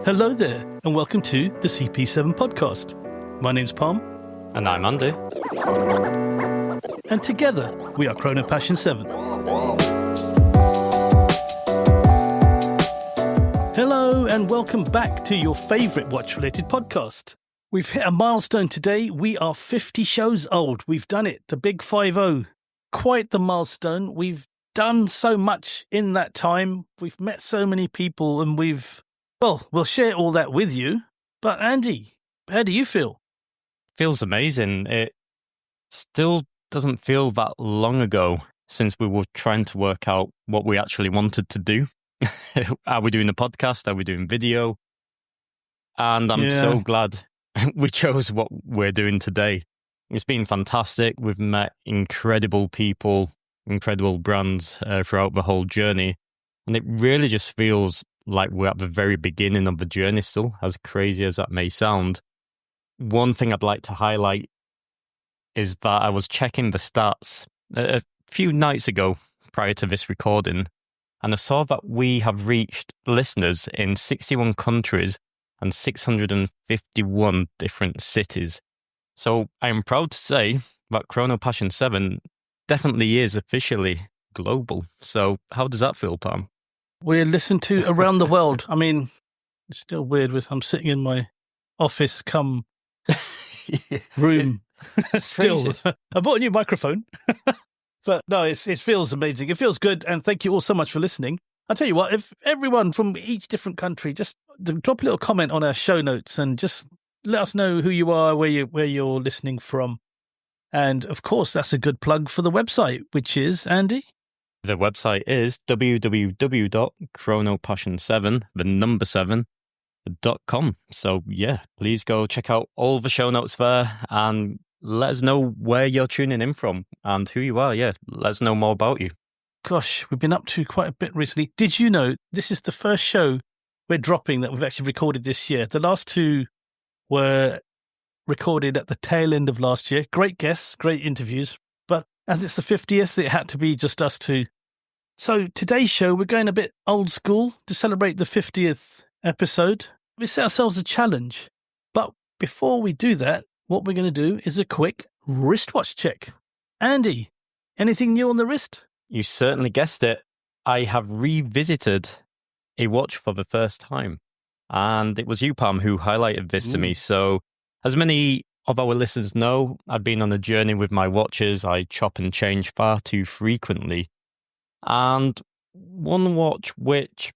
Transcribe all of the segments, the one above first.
Hello there, and welcome to the CP7 podcast. My name's Palm. And I'm Andy. And together, we are Chrono Passion 7. Hello, and welcome back to your favourite watch-related podcast. We've hit a milestone today. We are 50 shows old. We've done it, the big 50. Quite the milestone. We've done so much in that time. We've met so many people, and we'll share all that with you. But Andy, how do you feel? Feels amazing. It still doesn't feel that long ago since we were trying to work out what we actually wanted to do. Are we doing a podcast? Are we doing video? And I'm so glad we chose what we're doing today. It's been fantastic. We've met incredible people, incredible brands throughout the whole journey. And it really just feels like we're at the very beginning of the journey still, as crazy as that may sound. One thing I'd like to highlight is that I was checking the stats a few nights ago prior to this recording, and I saw that we have reached listeners in 61 countries and 651 different cities. So I am proud to say that Chrono Passion 7 definitely is officially global. So how does that feel, Pam? We're listened to around the world. I mean, it's still weird with I'm sitting in my office room. Still, I bought a new microphone. But no, it feels amazing. It feels good. And thank you all so much for listening. I'll tell you what, if everyone from each different country, just drop a little comment on our show notes and just let us know who you are, where you're listening from. And of course, that's a good plug for the website, which is, Andy? The website is www.chronopassion7.com. So yeah, please go check out all the show notes there and let us know where you're tuning in from and who you are. Yeah, let us know more about you. Gosh, we've been up to quite a bit recently. Did you know this is the first show we're dropping that we've actually recorded this year? The last two were recorded at the tail end of last year. Great guests, great interviews. But as it's the 50th, it had to be just us two. So today's show, we're going a bit old school to celebrate the 50th episode. We set ourselves a challenge. But before we do that, what we're going to do is a quick wristwatch check. Andy, anything new on the wrist? You certainly guessed it. I have revisited a watch for the first time. And it was you, Pam, who highlighted this to me. So as many of our listeners know, I've been on a journey with my watches. I chop and change far too frequently. And one watch which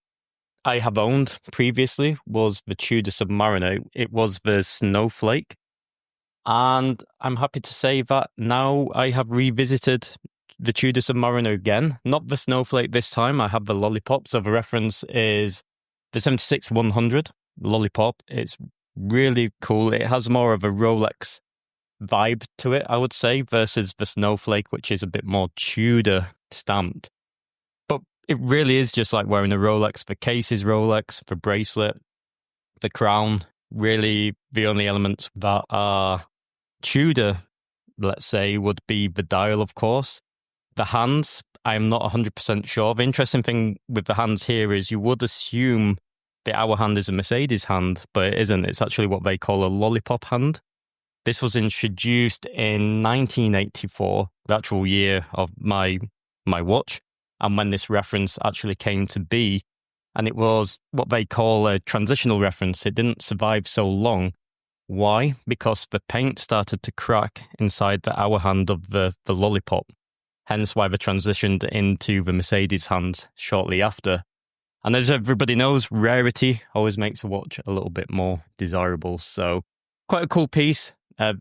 I have owned previously was the Tudor Submariner. It was the Snowflake. And I'm happy to say that now I have revisited the Tudor Submariner again. Not the Snowflake this time. I have the Lollipop. So the reference is the 76-100 Lollipop. It's really cool. It has more of a Rolex vibe to it, I would say, versus the Snowflake, which is a bit more Tudor stamped. But it really is just like wearing a Rolex. The case is Rolex, the bracelet, the crown. Really, the only elements that are Tudor, let's say, would be the dial, of course. The hands, I'm not 100% sure. The interesting thing with the hands here is you would assume the hour hand is a Mercedes hand, but it isn't. It's actually what they call a lollipop hand. This was introduced in 1984, the actual year of my watch, and when this reference actually came to be. And it was what they call a transitional reference. It didn't survive so long. Why? Because the paint started to crack inside the hour hand of the lollipop. Hence why they transitioned into the Mercedes hand shortly after. And as everybody knows, rarity always makes a watch a little bit more desirable. So quite a cool piece.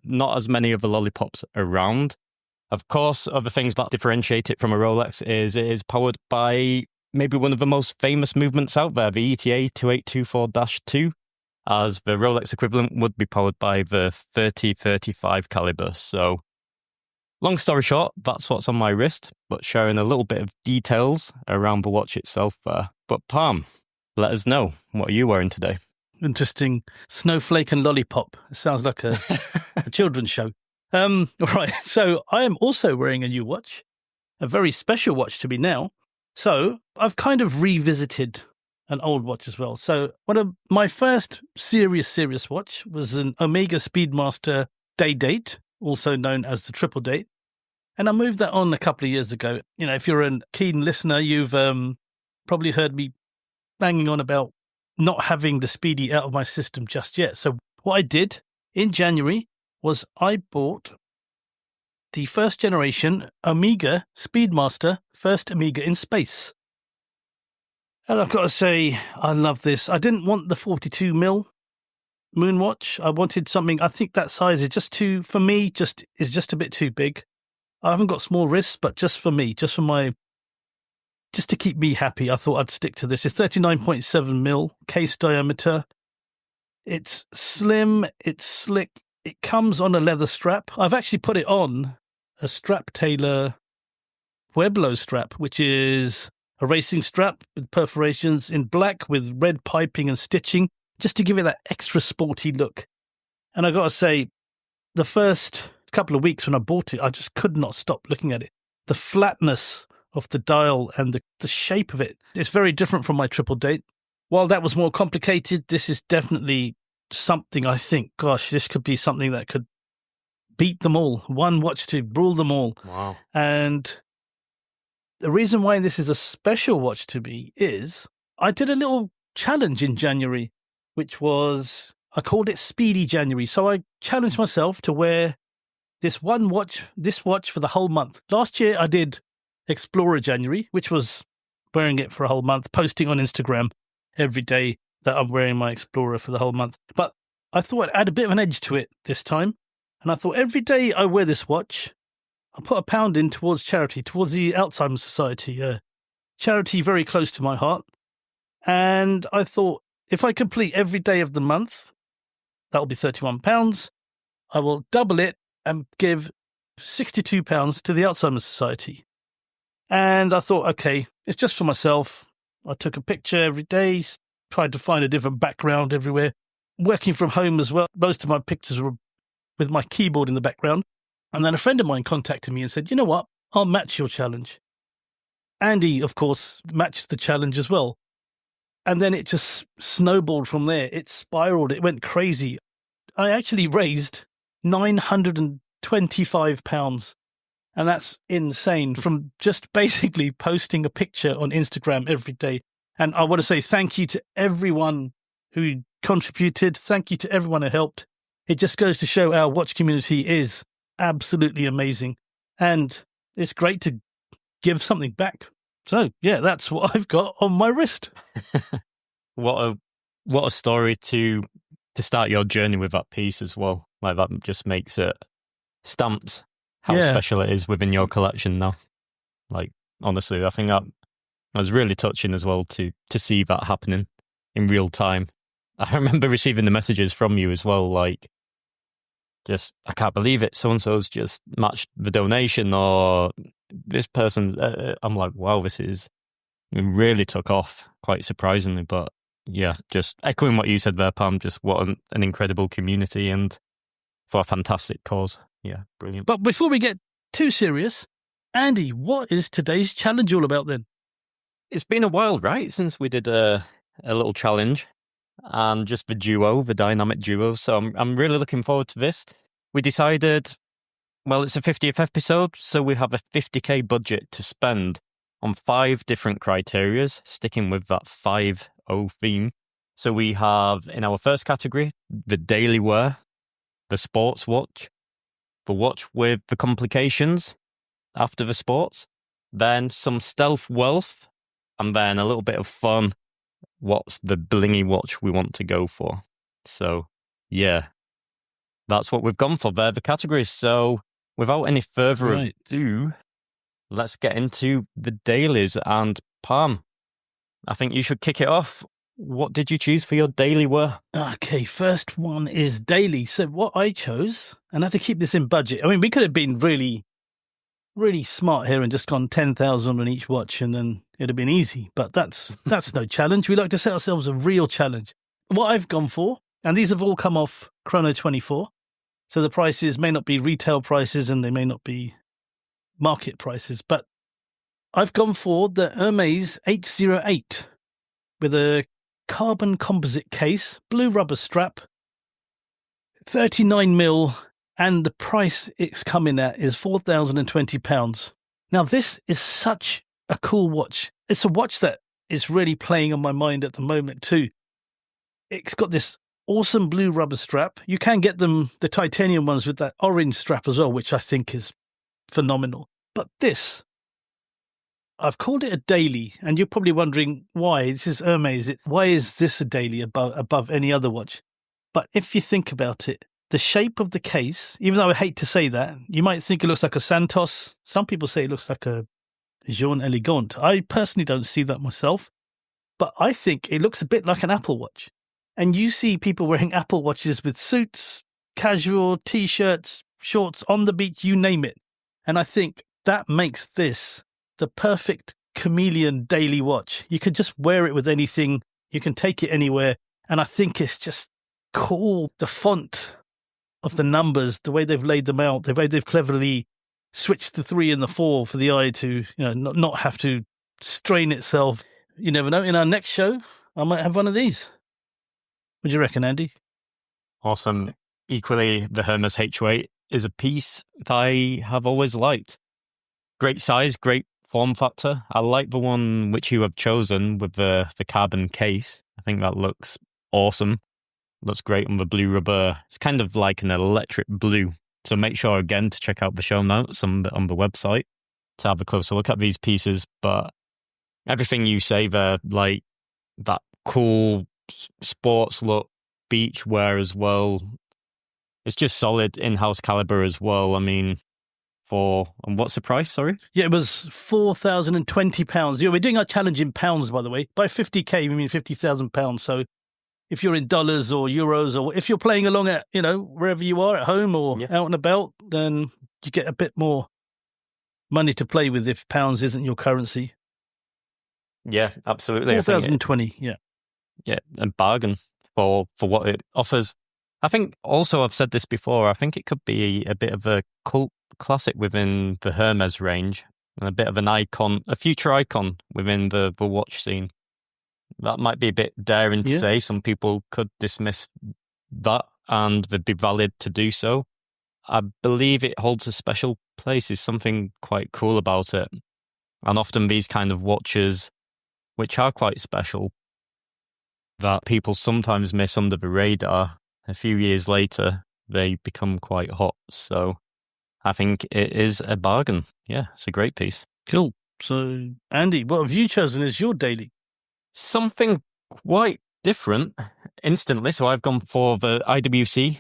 Not as many of the lollipops around. Of course, other things that differentiate it from a Rolex is it is powered by maybe one of the most famous movements out there, the ETA 2824-2, as the Rolex equivalent would be powered by the 3035 caliber. So long story short, that's what's on my wrist, but sharing a little bit of details around the watch itself there. But Palm, let us know, what are you wearing today? Interesting. Snowflake and Lollipop. It sounds like a children's show. Right, so I am also wearing a new watch, a very special watch to me now. So I've kind of revisited an old watch as well. So one of my first serious watch was an Omega Speedmaster Day Date, also known as the Triple Date. And I moved that on a couple of years ago. You know, if you're a keen listener, you've probably heard me banging on about not having the Speedy out of my system just yet. So what I did in January was I bought the first generation Omega Speedmaster, first Omega in space. And I've got to say, I love this. I didn't want the 42mm Moonwatch. I wanted something, I think that size is just too, for me, is just a bit too big. I haven't got small wrists, but just for me, just to keep me happy, I thought I'd stick to this. It's 39.7mm case diameter. It's slim, it's slick. It comes on a leather strap. I've actually put it on a Strap Taylor Pueblo strap, which is a racing strap with perforations in black with red piping and stitching, just to give it that extra sporty look. And I got to say, the first couple of weeks when I bought it, I just could not stop looking at it. The flatness of the dial and the shape of it is very different from my Triple Date. While that was more complicated, this is definitely something I think, gosh, this could be something that could beat them all. One watch to rule them all. Wow. And the reason why this is a special watch to me is I did a little challenge in January, which was, I called it Speedy January. So I challenged myself to wear this watch for the whole month. Last year I did Explorer January, which was wearing it for a whole month, posting on Instagram every day that I'm wearing my Explorer for the whole month. But I thought I'd add a bit of an edge to it this time. And I thought every day I wear this watch, I'll put £1 in towards charity, towards the Alzheimer's Society, a charity very close to my heart. And I thought if I complete every day of the month, that'll be £31. I will double it and give £62 to the Alzheimer's Society. And I thought, okay, it's just for myself. I took a picture every day, tried to find a different background everywhere. Working from home as well, most of my pictures were with my keyboard in the background. And then a friend of mine contacted me and said, you know what, I'll match your challenge. Andy, of course, matched the challenge as well. And then it just snowballed from there. It spiraled. It went crazy. I actually raised £925. And that's insane, from just basically posting a picture on Instagram every day. And I want to say thank you to everyone who contributed. Thank you to everyone who helped. It just goes to show our watch community is absolutely amazing. And it's great to give something back. So, yeah, that's what I've got on my wrist. What a story to start your journey with that piece as well. Like, that just makes it stamps how special it is within your collection now. Like, honestly, I think that was really touching as well to see that happening in real time. I remember receiving the messages from you as well, like, just, I can't believe it, so-and-so's just matched the donation, or this person, I'm like, wow, it really took off, quite surprisingly. But yeah, just echoing what you said there, Pam, just what an incredible community and for a fantastic cause. Yeah, brilliant. But before we get too serious, Andy, what is today's challenge all about then? It's been a while, right, since we did a little challenge, and just the dynamic duo. So I'm really looking forward to this. We decided, well, it's a 50th episode, so we have a 50k budget to spend on 5 different criterias, sticking with that 5-0 theme. So we have, in our first category, the daily wear, the sports watch, the watch with the complications after the sports, then some stealth wealth, and then a little bit of fun. What's the blingy watch we want to go for? So, yeah, that's what we've gone for there, the categories. So, without any further ado, let's get into the dailies. And Pam, I think you should kick it off. What did you choose for your daily wear? Okay, first one is daily. So what I chose, and I had to keep this in budget. I mean, we could have been really, really smart here and just gone 10,000 on each watch, and then it'd have been easy. But that's no challenge. We like to set ourselves a real challenge. What I've gone for, and these have all come off Chrono 24, so the prices may not be retail prices and they may not be market prices, but I've gone for the Hermes 808, with a carbon composite case, blue rubber strap, 39mm, and the price it's coming at is £4,020. Now, this is such a cool watch. It's a watch that is really playing on my mind at the moment too. It's got this awesome blue rubber strap. You can get them, the titanium ones, with that orange strap as well, which I think is phenomenal. But this, I've called it a daily, and you're probably wondering why. This is Hermes. Why is this a daily above any other watch? But if you think about it, the shape of the case, even though I hate to say that, you might think it looks like a Santos. Some people say it looks like a Jean Elegant. I personally don't see that myself, but I think it looks a bit like an Apple Watch. And you see people wearing Apple Watches with suits, casual, T-shirts, shorts, on the beach, you name it. And I think that makes this the perfect chameleon daily watch. You could just wear it with anything. You can take it anywhere. And I think it's just cool. The font of the numbers, the way they've laid them out, the way they've cleverly switched the 3 and the 4 for the eye to, not have to strain itself. You never know. In our next show, I might have one of these. What do you reckon, Andy? Awesome. Equally, the Hermes H8 is a piece that I have always liked. Great size, great form factor. I like the one which you have chosen with the carbon case. I think that looks awesome. Looks great on the blue rubber. It's kind of like an electric blue. So make sure, again, to check out the show notes on the website to have a closer look at these pieces. But everything you say there, like that cool sports look, beach wear as well. It's just solid in-house caliber as well. I mean, and what's the price, sorry? Yeah, it was £4,020. Yeah, we're doing our challenge in pounds, by the way. By 50k, we mean £50,000. So if you're in dollars or euros, or if you're playing along at, wherever you are, at home or out and about, then you get a bit more money to play with if pounds isn't your currency. Yeah, absolutely. 4,020, yeah. Yeah, a bargain for what it offers. I think also, I've said this before, I think it could be a bit of a cult classic within the Hermes range, and a bit of an icon, a future icon within the watch scene. That might be a bit daring to say. Some people could dismiss that, and they'd be valid to do so. I believe it holds a special place. There's something quite cool about it. And often these kind of watches, which are quite special, that people sometimes miss under the radar, a few years later, they become quite hot. So I think it is a bargain. Yeah, it's a great piece. Cool. So, Andy, what have you chosen as your daily? Something quite different instantly. So I've gone for the IWC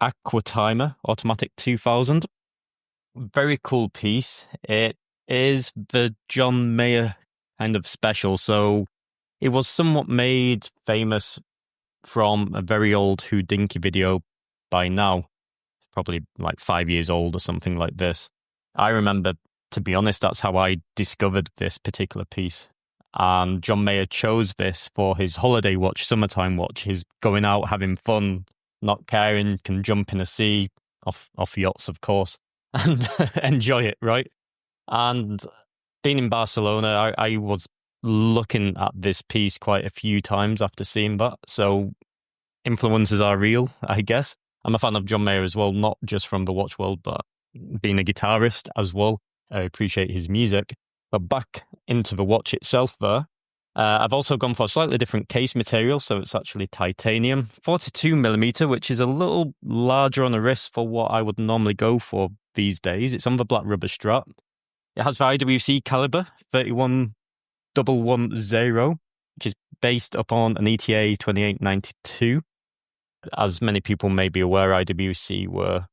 Aqua Timer Automatic 2000. Very cool piece. It is the John Mayer kind of special. So it was somewhat made famous from a very old Houdinki video by now. Probably like 5 years old or something like this. I remember, to be honest, that's how I discovered this particular piece. And John Mayer chose this for his holiday watch, summertime watch. He's going out, having fun, not caring, can jump in a sea, off yachts, of course, and enjoy it, right? And being in Barcelona, I was looking at this piece quite a few times after seeing that. So influences are real, I guess. I'm a fan of John Mayer as well, not just from the watch world, but being a guitarist as well. I appreciate his music. But back into the watch itself there, I've also gone for a slightly different case material, so it's actually titanium, 42mm, which is a little larger on the wrist for what I would normally go for these days. It's on the black rubber strap. It has the IWC caliber, 31110, which is based upon an ETA 2892. As many people may be aware, IWC were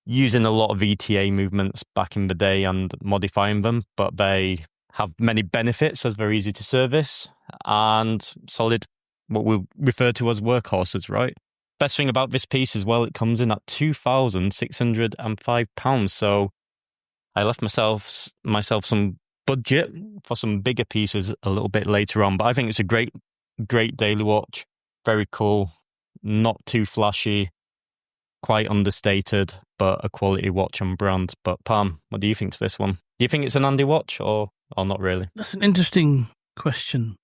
using a lot of ETA movements back in the day and modifying them, but they have many benefits as they're easy to service and solid, what we refer to as workhorses, right? Best thing about this piece as well, it comes in at £2,605. So I left myself some budget for some bigger pieces a little bit later on, but I think it's a great daily watch. Very cool, not too flashy, quite understated, but a quality watch and brand. But Palm, what do you think to this one? Do you think it's an Andy watch or not really? That's an interesting question.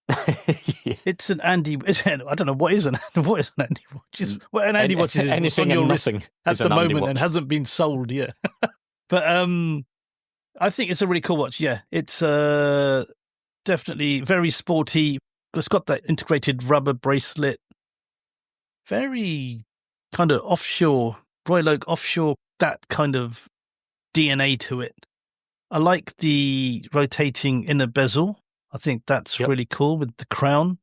Yeah. It's an Andy. I don't know what is an Andy watch. An Andy watch is what's on your wrist at the moment and hasn't been sold yet. But I think it's a really cool watch. Yeah, it's definitely very sporty. It's got that integrated rubber bracelet. Very kind of offshore, Royal Oak offshore, that kind of DNA to it. I like the rotating inner bezel. I think that's really cool with the crown.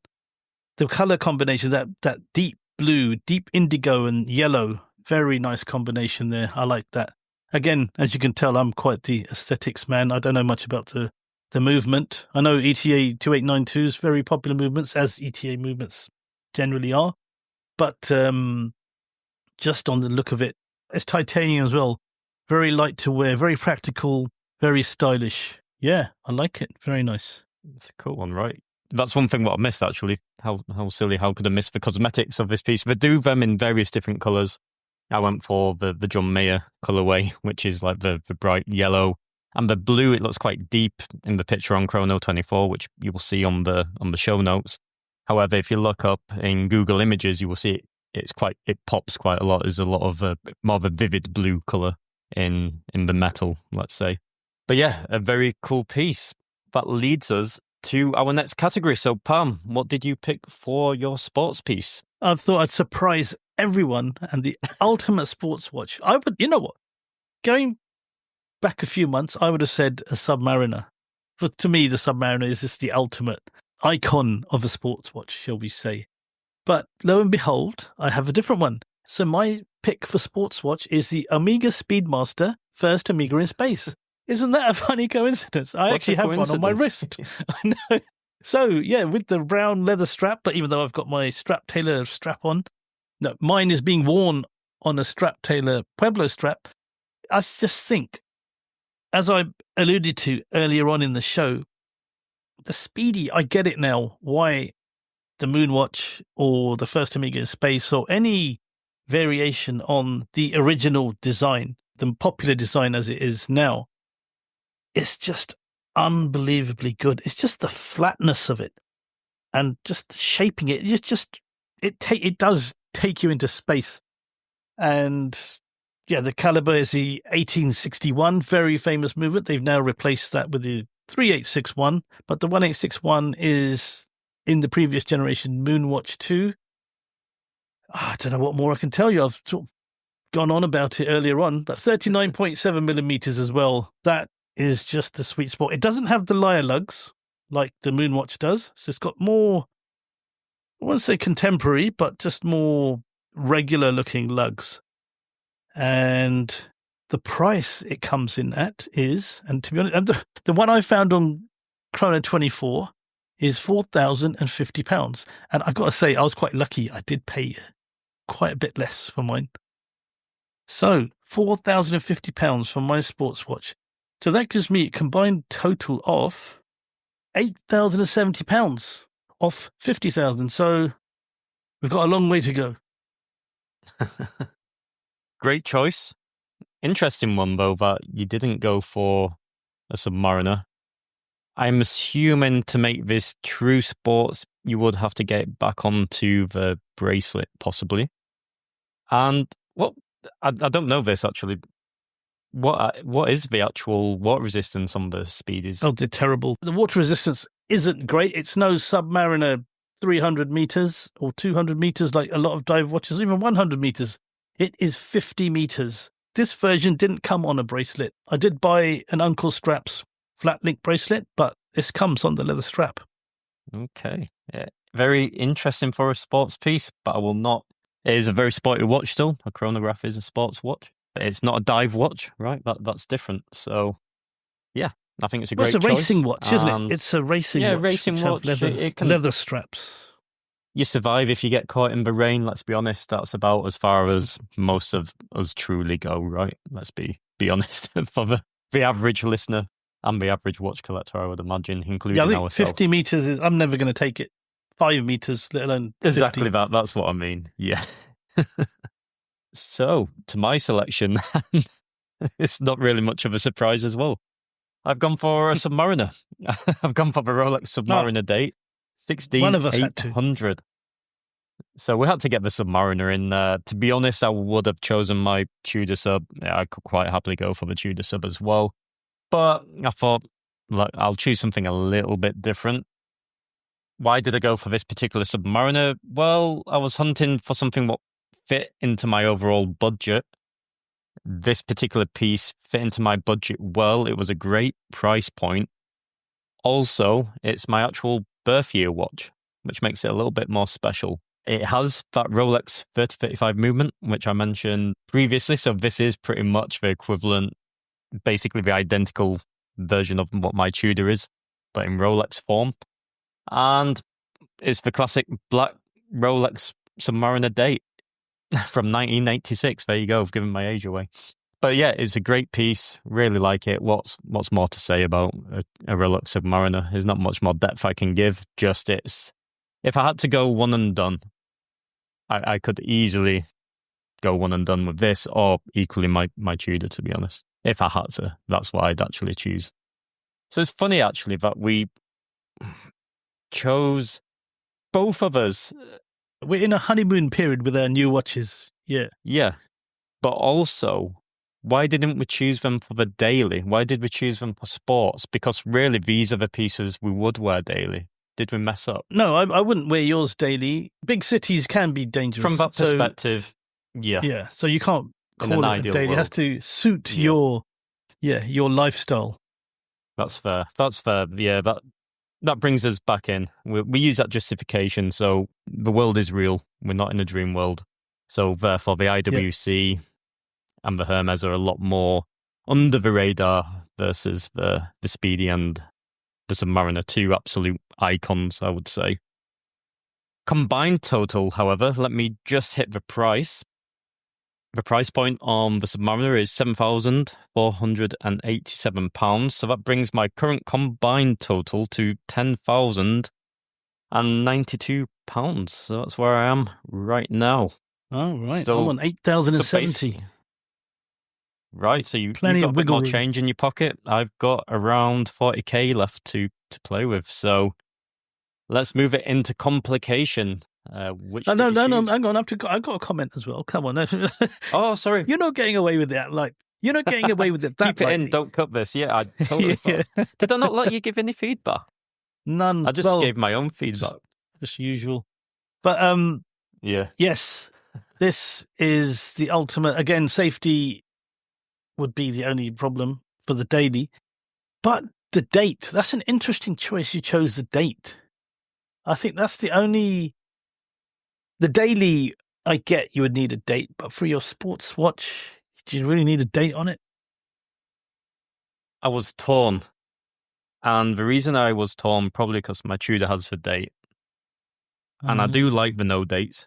The color combination, that deep blue, deep indigo and yellow, very nice combination there. I like that. Again, as you can tell, I'm quite the aesthetics man. I don't know much about the movement. I know ETA 2892 is very popular movements, as ETA movements generally are. But just on the look of it, it's titanium as well. Very light to wear, very practical, very stylish. Yeah, I like it. Very nice. It's a cool one, right? That's one thing what I missed, actually. How silly, how could I miss the cosmetics of this piece? They do them in various different colours. I went for the John Mayer colourway, which is like the bright yellow. And the blue, it looks quite deep in the picture on Chrono 24, which you will see on the show notes. However, if you look up in Google Images, you will see it pops quite a lot. There's a lot of more of a vivid blue colour in the metal, let's say. But yeah, a very cool piece. That leads us to our next category. So, Pam, what did you pick for your sports piece? I thought I'd surprise everyone and the ultimate sports watch. You know what? Going back a few months, I would have said a Submariner. But to me, the Submariner is just the ultimate icon of a sports watch, shall we say. But lo and behold, I have a different one. So my pick for sports watch is the Omega Speedmaster, first Omega in space. Isn't that a funny coincidence? I actually have one on my wrist. I know. So, yeah, with the brown leather strap, but even though I've got my Taylor strap on, no, mine is being worn on a Taylor Pueblo strap. I just think, as I alluded to earlier on in the show, the Speedy, I get it now, why the Moonwatch or the first Omega in space or any variation on the original design, the popular design as it is now, it's just unbelievably good. It's just the flatness of it and just shaping it. It does take you into space. And yeah, the caliber is the 1861, very famous movement. They've now replaced that with the 3861, but the 1861 is in the previous generation Moonwatch 2. I don't know what more I can tell you. I've sort of gone on about it earlier on, but 39.7 millimeters as well. That is just the sweet spot. It doesn't have the lyre lugs like the Moonwatch does. So it's got more, I won't say contemporary, but just more regular looking lugs. And the price it comes in at is, and to be honest, and the one I found on Chrono 24 is £4,050. And I've got to say, I was quite lucky. I did pay quite a bit less for mine. So £4,050 for my sports watch. So that gives me a combined total of £8,070 off 50,000. So we've got a long way to go. Great choice. Interesting one, though, that you didn't go for a Submariner. I'm assuming to make this true sports, you would have to get back onto the bracelet, possibly. And I don't know this, actually. What is the actual water resistance on the Speedies? Oh, they're terrible. The water resistance isn't great. It's no Submariner 300 meters or 200 meters like a lot of dive watches, even 100 meters. It is 50 meters. This version didn't come on a bracelet. I did buy an Uncle Strap's flat link bracelet, but this comes on the leather strap. Okay. Yeah. Very interesting for a sports piece, but I will not. It is a very sporty watch still. A chronograph is a sports watch. It's not a dive watch, right? That's different. So, yeah, I think it's a great choice. It's a racing watch, isn't it? It's a racing watch. Yeah, racing watch. Leather straps. You survive if you get caught in the rain, let's be honest. That's about as far as most of us truly go, right? Let's be honest. For the average listener and the average watch collector, I would imagine, including ourselves. 50 meters is, I'm never going to take it. 5 meters, let alone 50. Exactly that. That's what I mean. Yeah. So, to my selection, it's not really much of a surprise as well. I've gone for a Submariner. I've gone for the Rolex Submariner date. One of us had to. 16800. So we had to get the Submariner in there. To be honest, I would have chosen my Tudor sub. Yeah, I could quite happily go for the Tudor sub as well. But I thought, look, I'll choose something a little bit different. Why did I go for this particular Submariner? Well, I was hunting for something that fit into my overall budget. This particular piece fit into my budget well. It was a great price point. Also, it's my actual birth year watch, which makes it a little bit more special. It has that Rolex 3035 movement, which I mentioned previously. So this is pretty much the equivalent, basically the identical version of what my Tudor is, but in Rolex form. And it's the classic black Rolex Submariner date from 1986. There you go, I've given my age away. But yeah, it's a great piece. Really like it. What's more to say about a Rolex Submariner? There's not much more depth I can give. Just if I had to go one and done, I could easily go one and done with this, or equally my Tudor, to be honest. If I had to, that's what I'd actually choose. So it's funny, actually, that we chose both of us. We're in a honeymoon period with our new watches. Yeah. Yeah. But also, why didn't we choose them for the daily? Why did we choose them for sports? Because really, these are the pieces we would wear daily. Did we mess up? No, I wouldn't wear yours daily. Big cities can be dangerous. From that perspective, yeah. Yeah, so you can't call it a daily. World. It has to suit your lifestyle. That's fair. Yeah, that brings us back in. We use that justification. So the world is real. We're not in a dream world. So therefore, the IWC and the Hermes are a lot more under the radar versus the Speedy and the Submariner, two absolute icons, I would say. Combined total, however, let me just hit the price. The price point on the Submariner is £7,487. So that brings my current combined total to £10,092. So that's where I am right now. Oh, right. I'm on 8,070. Right, so you've Plenty got of a bit more wiggle room. change in your pocket. I've got around 40k left to play with. So let's move it into Complication. Which No, hang on. I've got a comment as well. Come on. Oh, sorry. You're not getting away with that. Like, you're not getting away with it. That Keep it in. Don't cut this. Yeah, I totally thought. Did I not let you give any feedback? None. I just gave my own feedback. Just usual. But, yeah. Yes, this is the ultimate. Again, safety would be the only problem for the daily. But the date, that's an interesting choice. You chose the date. I think that's the only... The daily, I get you would need a date, but for your sports watch, do you really need a date on it? I was torn. And the reason I was torn, probably because my Tudor has the date. And I do like the no dates.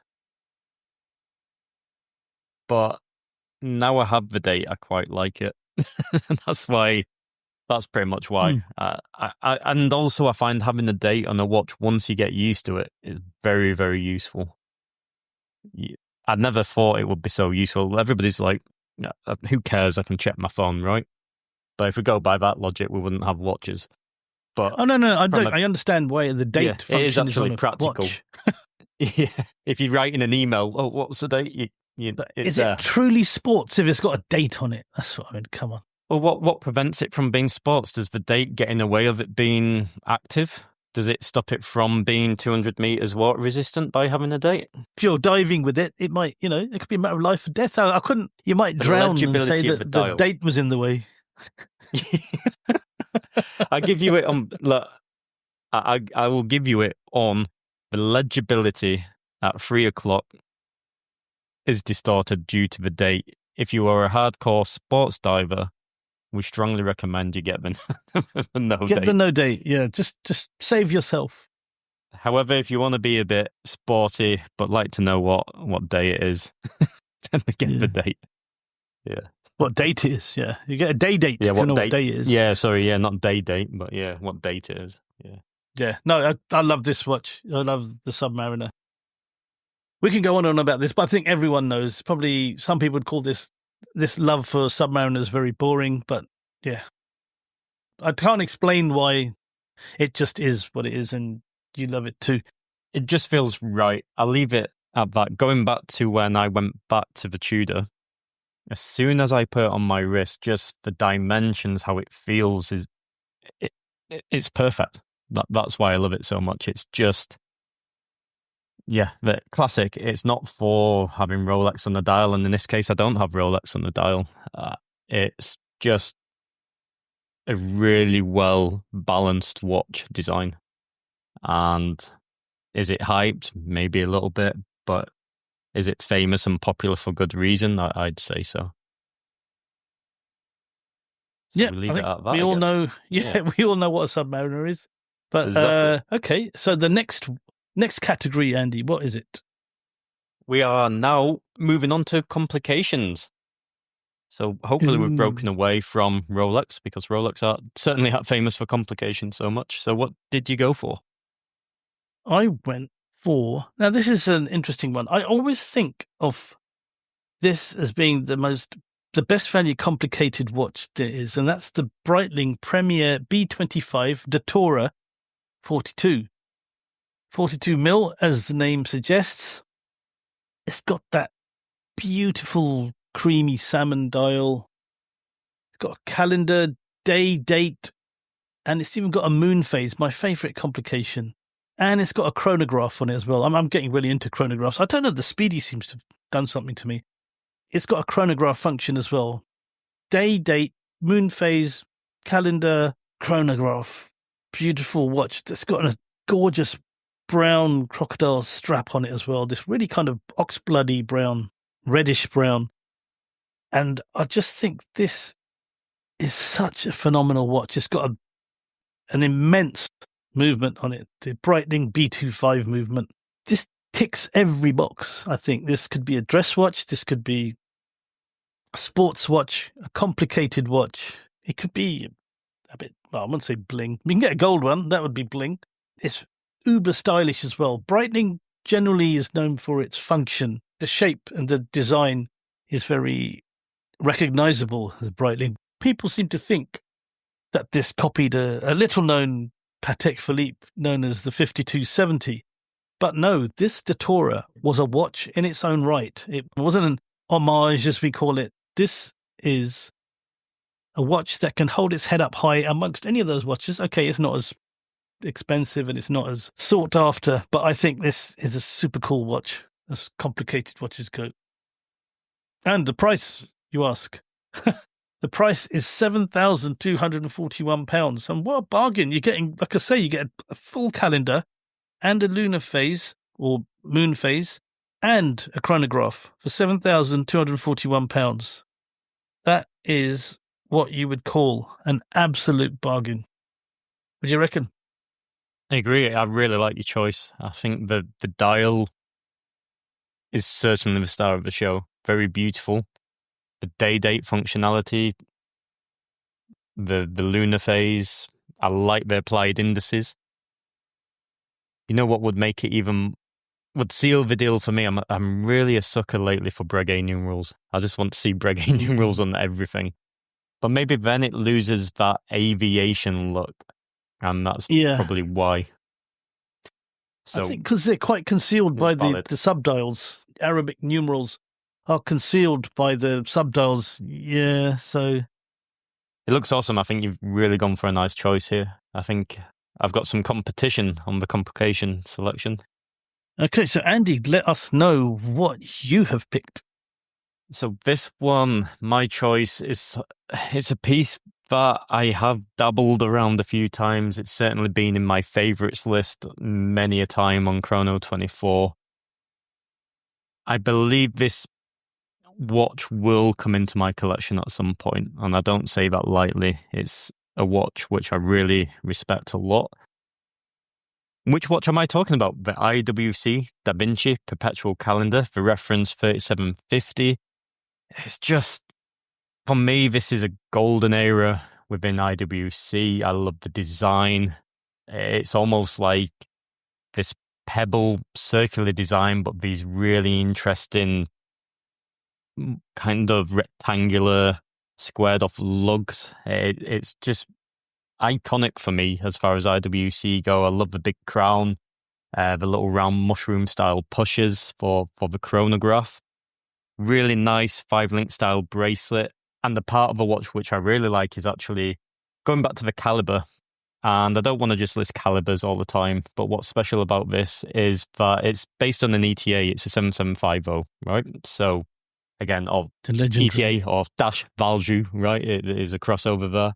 But now I have the date, I quite like it. That's pretty much why. And also I find having a date on a watch, once you get used to it, is very, very useful. I never thought it would be so useful. Everybody's like, who cares? I can check my phone, right? But if we go by that logic, we wouldn't have watches. But no, I understand why the date function it is actually on practical. Yeah, if you're writing an email, what's the date? Is it truly sports if it's got a date on it? That's what I mean. Come on. Well, what prevents it from being sports? Does the date get in the way of it being active? Does it stop it from being 200 meters water resistant by having a date? If you're diving with it, it might, it could be a matter of life or death. You might drown and say that the date was in the way. I give you it on. Look, I will give you it on the legibility at 3:00 is distorted due to the date. If you are a hardcore sports diver, we strongly recommend you get the no date. Get the no date, yeah. Just save yourself. However, if you want to be a bit sporty but like to know what day it is, then get the date. Yeah. What date it is, yeah. You get a date if you know what day it is. Yeah, sorry, yeah, not date, but yeah, what date it is. Yeah. Yeah. No, I love this watch. I love the Submariner. We can go on about this, but I think everyone knows. Probably some people would call this love for Submariners very boring, but yeah. I can't explain why. It just is what it is, and you love it too. It just feels right. I'll leave it at that. Going back to when I went back to the Tudor, as soon as I put it on my wrist, just the dimensions, how it feels, it's perfect. That's why I love it so much. It's just, yeah, the classic. It's not for having Rolex on the dial, and in this case, I don't have Rolex on the dial. It's just a really well-balanced watch design. And is it hyped? Maybe a little bit, but is it famous and popular for good reason? I'd say so. Yeah, we leave it at that, we I all guess. know. Yeah, we all know what a Submariner is. But Exactly. okay, so the next category, Andy, what is it? We are now moving on to complications. So hopefully we've broken away from Rolex, because Rolex are certainly not famous for complication so much. So what did you go for? I went for, now this is an interesting one. I always think of this as being the best value complicated watch there is, and that's the Breitling Premier B25 Datura 42. 42 mil, as the name suggests. It's got that beautiful creamy salmon dial. It's got a calendar, day, date, and it's even got a moon phase, my favourite complication. And it's got a chronograph on it as well. I'm getting really into chronographs. I don't know, the Speedy seems to have done something to me. It's got a chronograph function as well. Day, date, moon phase, calendar, chronograph. Beautiful watch. It's got a gorgeous brown crocodile strap on it as well. This really kind of ox-bloody brown, reddish brown. And I just think this is such a phenomenal watch. It's got an immense movement on it, the Breitling B25 movement. This ticks every box, I think. This could be a dress watch. This could be a sports watch, a complicated watch. It could be a bit, well, I wouldn't say bling. We can get a gold one. That would be bling. It's uber stylish as well. Breitling generally is known for its function. The shape and the design is very recognizable as Breitling. People seem to think that this copied a little-known Patek Philippe known as the 5270. But no, this Datura was a watch in its own right. It wasn't an homage, as we call it. This is a watch that can hold its head up high amongst any of those watches. Okay, it's not as expensive and it's not as sought after, but I think this is a super cool watch, as complicated watches go. And the price, you ask? The price is £7,241. And what a bargain. You're getting, like I say, you get a full calendar and a lunar phase or moon phase and a chronograph for £7,241. That is what you would call an absolute bargain. What do you reckon? I agree. I really like your choice. I think the dial is certainly the star of the show. Very beautiful. The day-date functionality, the lunar phase, I like the applied indices. You know what would make it would seal the deal for me? I'm really a sucker lately for Breguet numerals. I just want to see Breguet numerals on everything. But maybe then it loses that aviation look, and that's probably why. So I think because they're quite concealed by the subdials. Arabic numerals are concealed by the subdials. Yeah, so it looks awesome. I think you've really gone for a nice choice here. I think I've got some competition on the complication selection. Okay, so Andy, let us know what you have picked. So this one, my choice it's a piece that I have dabbled around a few times. It's certainly been in my favourites list many a time on Chrono 24. I believe this watch will come into my collection at some point, and I don't say that lightly. It's a watch which I really respect a lot. Which watch am I talking about? The IWC Da Vinci Perpetual Calendar, the reference 3750. It's just, for me, this is a golden era within IWC. I love the design. It's almost like this pebble circular design, but these really interesting kind of rectangular squared off lugs. It's just iconic for me as far as IWC go. I love the big crown. the little round mushroom style pushers for the chronograph. Really nice 5-link style bracelet. And the part of the watch which I really like is actually going back to the caliber. And I don't want to just list calibers all the time, but what's special about this is that it's based on an ETA. It's a 7750, right? So again, or ETA or dash value, right? It is a crossover there.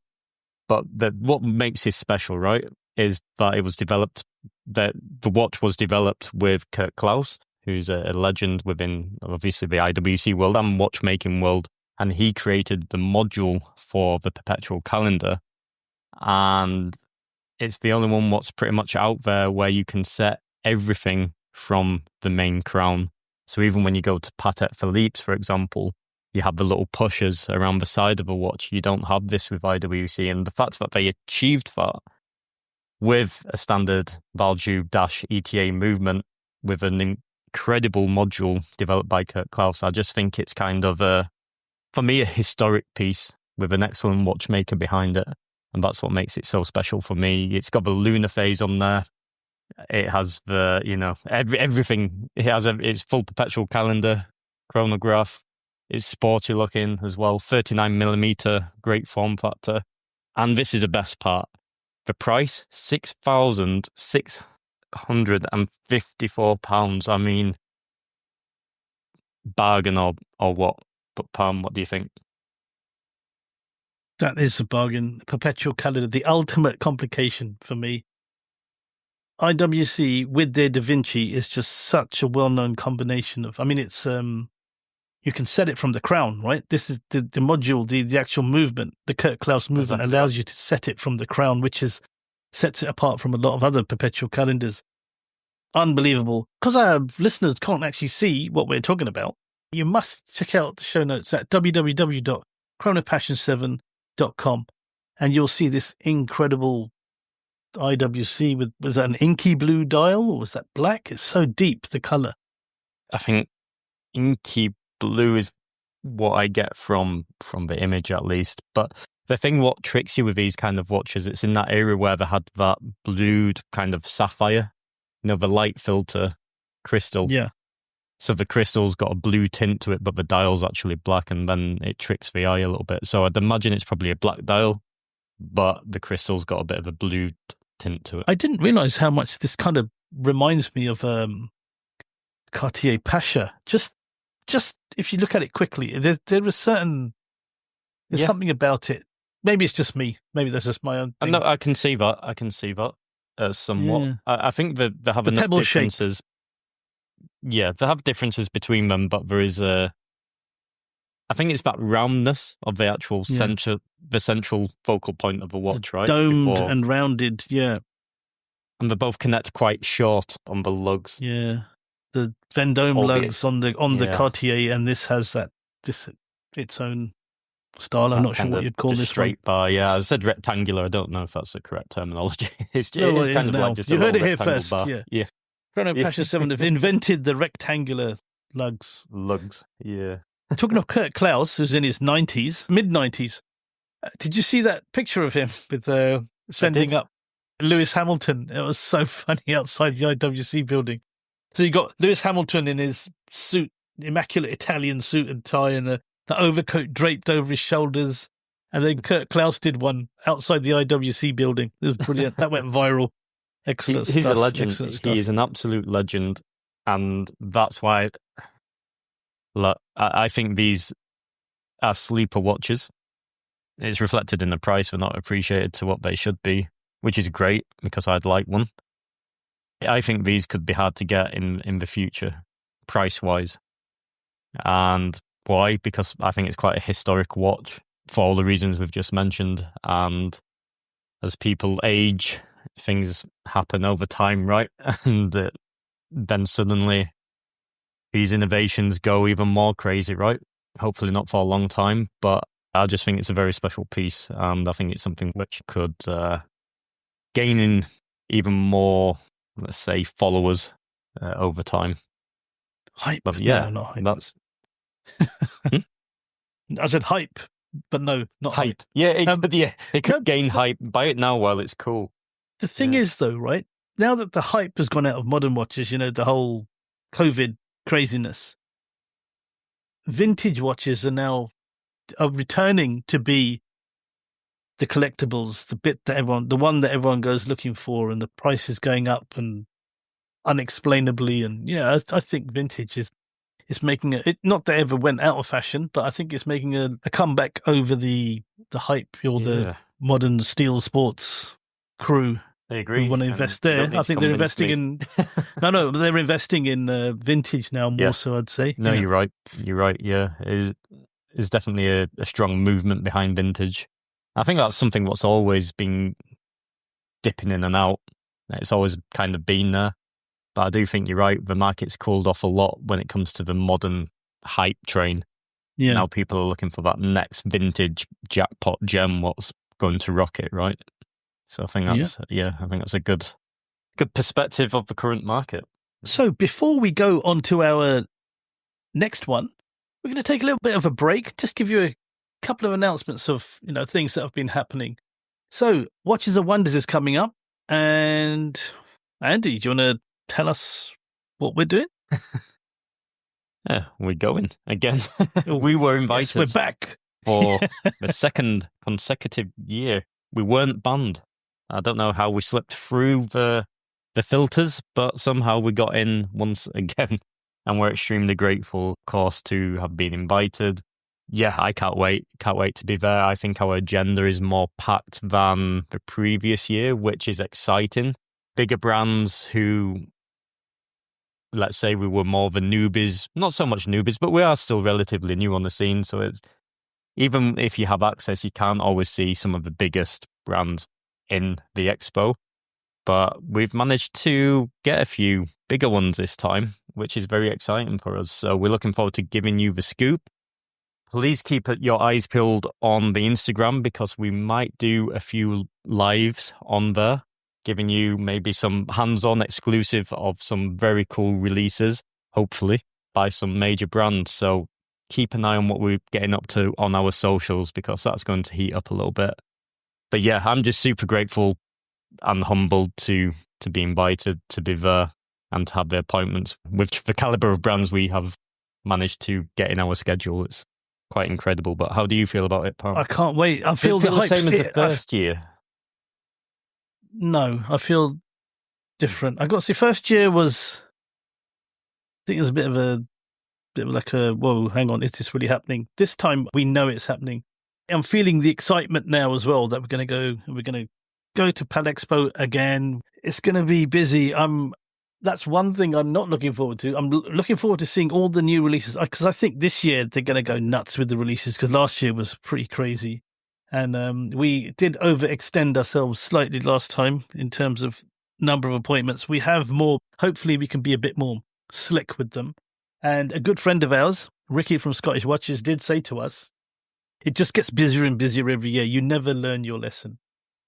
But what makes this special, right, is that it was developed, that the watch was developed with Kurt Klaus, who's a legend within, obviously, the IWC world and watchmaking world. And he created the module for the perpetual calendar. And it's the only one what's pretty much out there where you can set everything from the main crown. So even when you go to Patek Philippe's, for example, you have the little pushers around the side of a watch. You don't have this with IWC. And the fact that they achieved that with a standard value-ETA movement with an incredible module developed by Kurt Klaus, I just think it's kind of, for me, a historic piece with an excellent watchmaker behind it. And that's what makes it so special for me. It's got the lunar phase on there. It has the, everything. It has its full perpetual calendar, chronograph. It's sporty looking as well. 39mm, great form factor. And this is the best part. The price, £6,654. I mean, bargain or what? But Palm, what do you think? That is a bargain. Perpetual calendar, the ultimate complication for me. IWC with their Da Vinci is just such a well-known combination of, it's, you can set it from the crown, right? This is the module, the actual movement, the Kurt Klaus movement allows you to set it from the crown, which sets it apart from a lot of other perpetual calendars. Unbelievable. Because our listeners can't actually see what we're talking about, you must check out the show notes at www.chronopassion7.com and you'll see this incredible IWC with, was that an inky blue dial or was that black? It's so deep, the colour. I think inky blue is what I get from the image at least. But the thing what tricks you with these kind of watches, it's in that area where they had that blued kind of sapphire, the light filter crystal. Yeah. So the crystal's got a blue tint to it, but the dial's actually black, and then it tricks the eye a little bit. So I'd imagine it's probably a black dial, but the crystal's got a bit of a blue tint to it. I didn't realise how much this kind of reminds me of Cartier Pasha. Just if you look at it quickly, there is certain, there's something about it. Maybe it's just me. Maybe that's just my own thing. I can see that. Somewhat. Yeah. I think they have enough differences. Shape. Yeah, they have differences between them, but there is I think it's that roundness of the actual the central focal point of the watch, right? Domed and rounded, yeah. And they both connect quite short on the lugs. Yeah, the Vendome lugs on the Cartier, and this has its own style. I'm not sure what you'd call this straight bar. Yeah, I said rectangular. I don't know if that's the correct terminology. It's kind of like just you a heard it here first. Bar. Yeah. Chrono Passion 7 have invented the rectangular lugs. Yeah. Talking of Kurt Klaus, who's in his mid-90s, did you see that picture of him with sending up Lewis Hamilton? It was so funny outside the IWC building. So you got Lewis Hamilton in his suit, immaculate Italian suit and tie, and the overcoat draped over his shoulders. And then Kurt Klaus did one outside the IWC building. It was brilliant. That went viral. Excellent stuff. He's a legend. He is an absolute legend. And that's why I think these are sleeper watches. It's reflected in the price. They're not appreciated to what they should be, which is great because I'd like one. I think these could be hard to get in the future, price-wise. And why? Because I think it's quite a historic watch for all the reasons we've just mentioned. And as people age, things happen over time, right? And then suddenly these innovations go even more crazy, right? Hopefully not for a long time, but I just think it's a very special piece, and I think it's something which could gain in even more, let's say, followers over time. Hype? But yeah, no, not hype. That's. I said hype, but no, not hype. Yeah, it could gain hype. Buy it now while it's cool. The thing is, though, right? now that the hype has gone out of modern watches, the whole COVID craziness, vintage watches are returning to be the collectibles, the one that everyone goes looking for, and the price is going up and unexplainably. And I think vintage is making it, not that it ever went out of fashion, but I think it's making a comeback over the hype or the modern steel sports crew. I agree. Who want to invest there. I think they're investing in they're investing in vintage now more so, I'd say. No, you're right. Yeah, it's definitely a strong movement behind vintage. I think that's something what's always been dipping in and out. It's always kind of been there. But I do think you're right. The market's cooled off a lot when it comes to the modern hype train. Yeah. Now people are looking for that next vintage jackpot gem, what's going to rock it, right? So I think that's a good perspective of the current market. So before we go on to our next one, we're going to take a little bit of a break, just give you a couple of announcements of, things that have been happening. So Watches and Wonders is coming up, and Andy, do you want to tell us what we're doing? Yeah, we're going again. We were invited. Yes, we're back for the second consecutive year. We weren't banned. I don't know how we slipped through the filters, but somehow we got in once again. And we're extremely grateful, of course, to have been invited. Yeah, I can't wait. Can't wait to be there. I think our agenda is more packed than the previous year, which is exciting. Bigger brands who, let's say we were more the newbies, not so much newbies, but we are still relatively new on the scene. So even if you have access, you can't always see some of the biggest brands in the expo. But we've managed to get a few bigger ones this time, which is very exciting for us. So we're looking forward to giving you the scoop. Please keep your eyes peeled on the Instagram, because we might do a few lives on there, giving you maybe some hands-on exclusive of some very cool releases, hopefully, by some major brands. So keep an eye on what we're getting up to on our socials, because that's going to heat up a little bit. But yeah, I'm just super grateful and humbled to be invited to be there and to have the appointments with the caliber of brands we have managed to get in our schedule. It's quite incredible. But how do you feel about it, Pam? I can't wait. I feel the same as the first year. No, I feel different. I got to see, first year was, I think it was a bit of like a, whoa, hang on, is this really happening? This time we know it's happening. I'm feeling the excitement now as well that we're going to go to Pal Expo again. It's going to be busy. That's one thing I'm not looking forward to. I'm looking forward to seeing all the new releases, because I think this year they're going to go nuts with the releases, because last year was pretty crazy. And we did overextend ourselves slightly last time in terms of number of appointments. We have more. Hopefully we can be a bit more slick with them. And a good friend of ours, Ricky from Scottish Watches, did say to us, it just gets busier and busier every year. You never learn your lesson.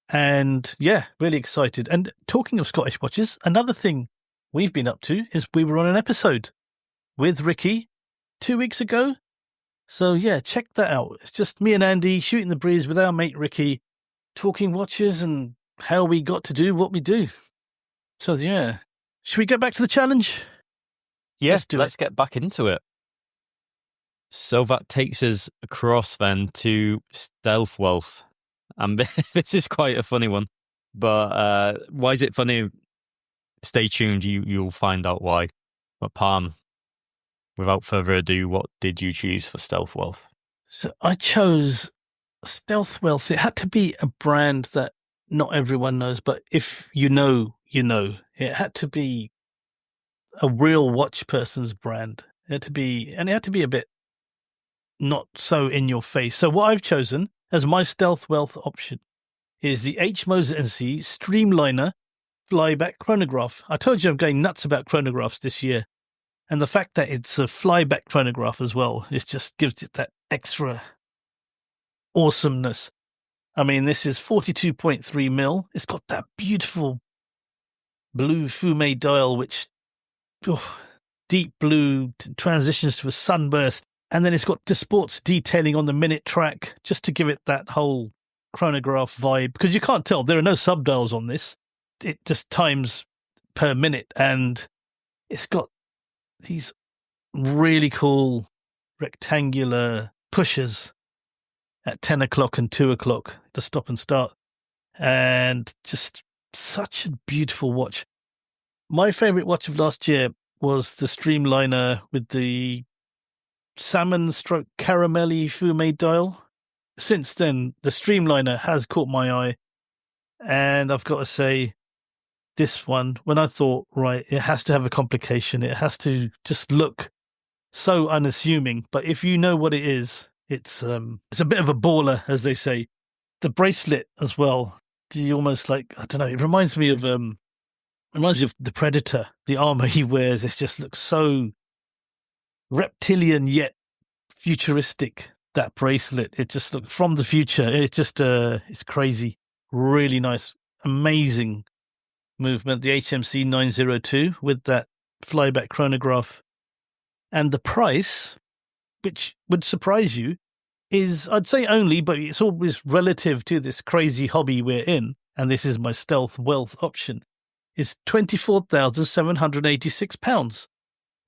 And yeah, really excited. And talking of Scottish Watches, another thing we've been up to is we were on an episode with Ricky 2 weeks ago. So yeah, check that out. It's just me and Andy shooting the breeze with our mate Ricky, talking watches and how we got to do what we do. So yeah, should we get back to the challenge? Yes, let's get back into it. So that takes us across then to Stealth Wealth. And this is quite a funny one. But why is it funny? Stay tuned, you'll find out why. But Palm, without further ado, what did you choose for Stealth Wealth? So I chose Stealth Wealth. It had to be a brand that not everyone knows, but if you know, you know. It had to be a real watch person's brand. It had to be a bit not so in your face. So what I've chosen as my Stealth Wealth option is the H. Moser Cie Streamliner flyback chronograph. I told you I'm going nuts about chronographs this year. And the fact that it's a flyback chronograph as well, it just gives it that extra awesomeness. I mean, this is 42.3 mil. It's got that beautiful blue fume dial, which deep blue transitions to a sunburst. And then it's got the sports detailing on the minute track, just to give it that whole chronograph vibe. Because you can't tell, there are no subdials on this. It just times per minute, and it's got these really cool rectangular pushers at 10 o'clock and 2 o'clock to stop and start, and just such a beautiful watch. My favorite watch of last year was the Streamliner with the salmon stroke caramelly fume dial. Since then, the Streamliner has caught my eye, and I've got to say, this one, when I thought, right, it has to have a complication, it has to just look so unassuming, but if you know what it is, it's a bit of a baller, as they say. The bracelet as well, the almost like, I don't know, it reminds me of the Predator, the armor he wears. It just looks so reptilian yet futuristic, that bracelet. It just looks from the future. It just it's crazy. Really nice, amazing movement. The HMC 902 with that flyback chronograph. And the price, which would surprise you, is, I'd say only, but it's always relative to this crazy hobby we're in, and this is my stealth wealth option, is £24,786.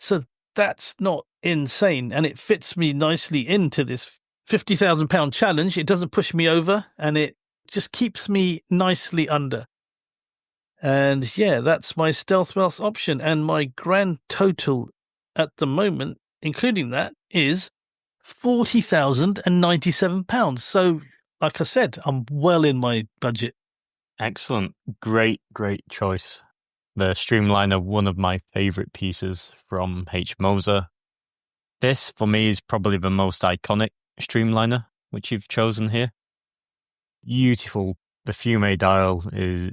So that's not insane, and it fits me nicely into this £50,000 challenge. It doesn't push me over, and it just keeps me nicely under. And yeah, that's my stealth wealth option, and my grand total at the moment, including that, is £40,097. So, like I said, I'm well in my budget. Excellent. Great choice. The Streamliner, one of my favourite pieces from H. Moser. This, for me, is probably the most iconic Streamliner, which you've chosen here. Beautiful. The fume dial is,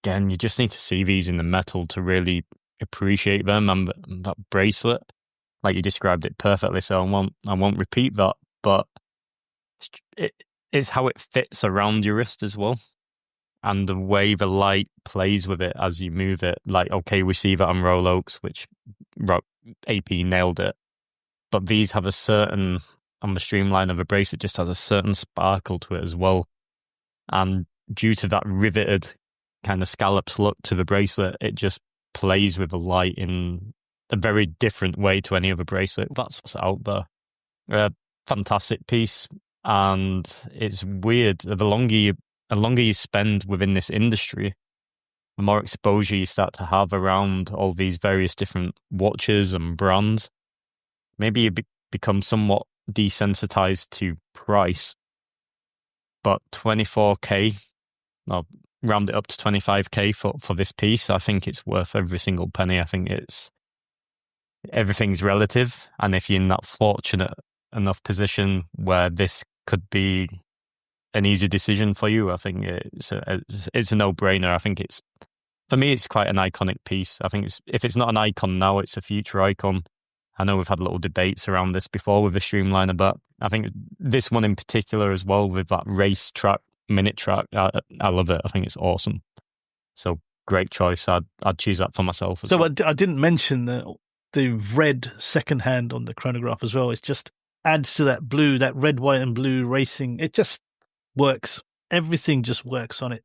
again, you just need to see these in the metal to really appreciate them, and that bracelet, like you described it perfectly, so I won't repeat that, but it's how it fits around your wrist as well, and the way the light plays with it as you move it. Like, okay, we see that on Rolex, which AP nailed it, but these have a certain, on the Streamliner, the bracelet just has a certain sparkle to it as well, and due to that riveted kind of scalloped look to the bracelet, it just plays with the light in a very different way to any other bracelet. That's what's out there. Fantastic piece, and it's weird. The longer you spend within this industry, the more exposure you start to have around all these various different watches and brands. Maybe you become somewhat desensitized to price, but 24k, I'll round it up to 25k for this piece. I think it's worth every single penny. I think everything's relative, and if you're in that fortunate enough position where this could be an easy decision for you, I think it's a no-brainer. I think for me, it's quite an iconic piece. I think if it's not an icon now, it's a future icon. I know we've had little debates around this before with the Streamliner, but I think this one in particular as well, with that race track, minute track, I love it. I think it's awesome. So great choice. I'd choose that for myself as well. So I didn't mention the red second hand on the chronograph as well. It just adds to that blue, that red, white and blue racing. It just works. Everything just works on it.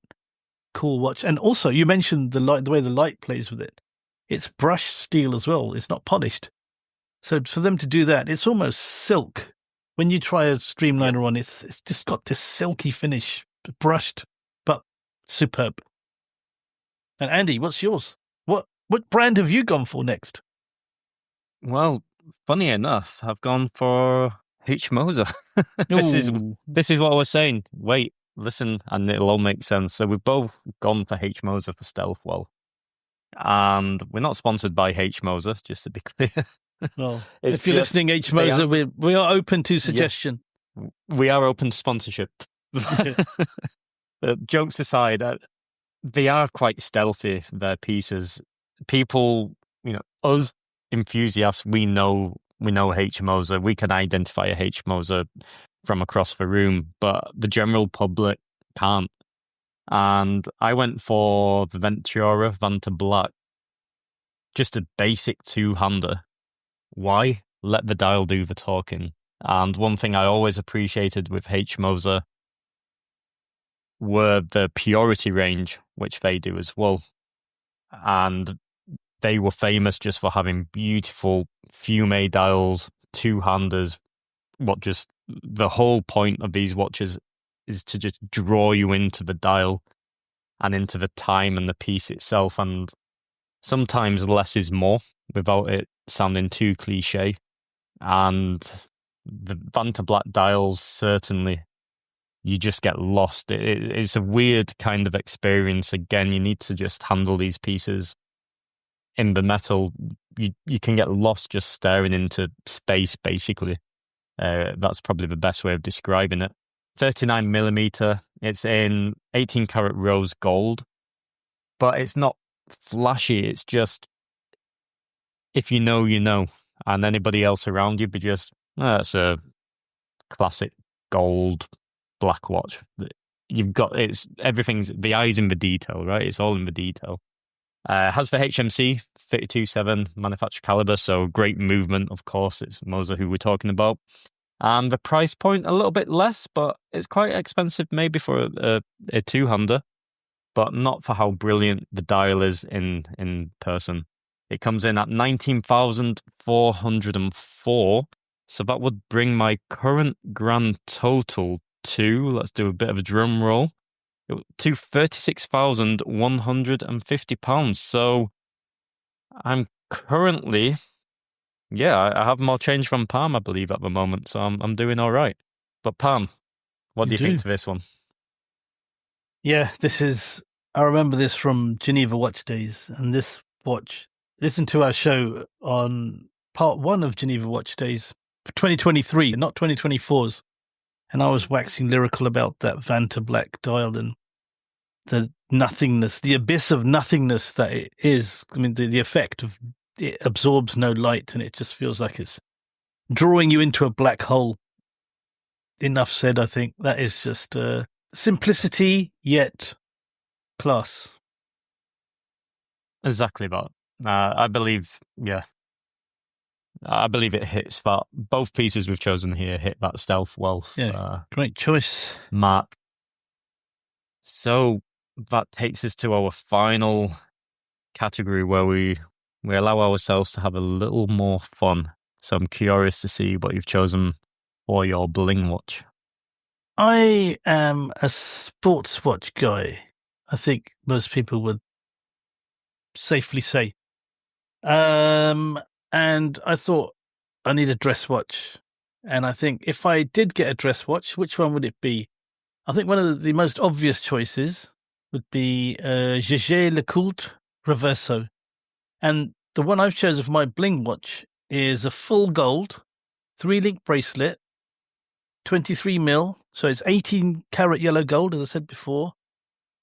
Cool watch. And also, you mentioned the way the light plays with it. It's brushed steel as well. It's not polished. So for them to do that, it's almost silk. When you try a Streamliner on, it's just got this silky finish, brushed, but superb. And Andy, what's yours? What brand have you gone for next? Well, funny enough, I've gone for H. Moser. This is what I was saying. Wait, listen, and it'll all make sense. So we've both gone for H. Moser for stealth well. And we're not sponsored by H. Moser, just to be clear. Well, if you're listening, H. Moser, we are open to suggestion. Yeah, we are open to sponsorship. Jokes aside, they are quite stealthy, their pieces. People, us enthusiasts, we know H. Moser. We can identify a H. Moser from across the room, but the general public can't. And I went for the Ventura Vanta Black. Just a basic two-hander. Why? Let the dial do the talking. And one thing I always appreciated with H. Moser were the purity range, which they do as well. and they were famous just for having beautiful fume dials, two-handers. The whole point of these watches is to just draw you into the dial and into the time and the piece itself. And sometimes less is more without it sounding too cliche. And the Vanta Black dials, certainly, you just get lost. It's a weird kind of experience. Again, you need to just handle these pieces in the metal. You can get lost just staring into space, basically. That's probably the best way of describing it. 39 millimeter. It's in 18 karat rose gold, but it's not flashy. It's just, if you know, you know, and anybody else around you be just, that's a classic gold black watch. Everything's, the eye's in the detail, right? It's all in the detail. Has the HMC 32.7 manufacturer caliber, so great movement, of course. It's Moser who we're talking about. And the price point, a little bit less, but it's quite expensive maybe for a two-hander, but not for how brilliant the dial is in person. It comes in at 19,404, so that would bring my current grand total to, let's do a bit of a drum roll, to £36,150. So I'm currently, I have more change from Pam, I believe, at the moment, so I'm doing all right. But Pam, what do you think to this one? Yeah, I remember this from Geneva Watch Days, and this watch, listen to our show on part 1 of Geneva Watch Days for 2023, not 2024's. And I was waxing lyrical about that Vanta Black dial and the nothingness, the abyss of nothingness that it is. I mean, the effect of it absorbs no light and it just feels like it's drawing you into a black hole. Enough said, I think. That is just simplicity, yet class. Exactly that. I believe it hits that. Both pieces we've chosen here hit that stealth wealth. Yeah, great choice, mark. So that takes us to our final category where we allow ourselves to have a little more fun. So I'm curious to see what you've chosen for your bling watch. I am a sports watch guy. I think most people would safely say. And I thought I need a dress watch. And I think if I did get a dress watch, which one would it be? I think one of the most obvious choices would be Jaeger-LeCoultre Reverso. And the one I've chosen for my bling watch is a full gold 3-link bracelet, 23 mil. So it's 18 karat yellow gold, as I said before.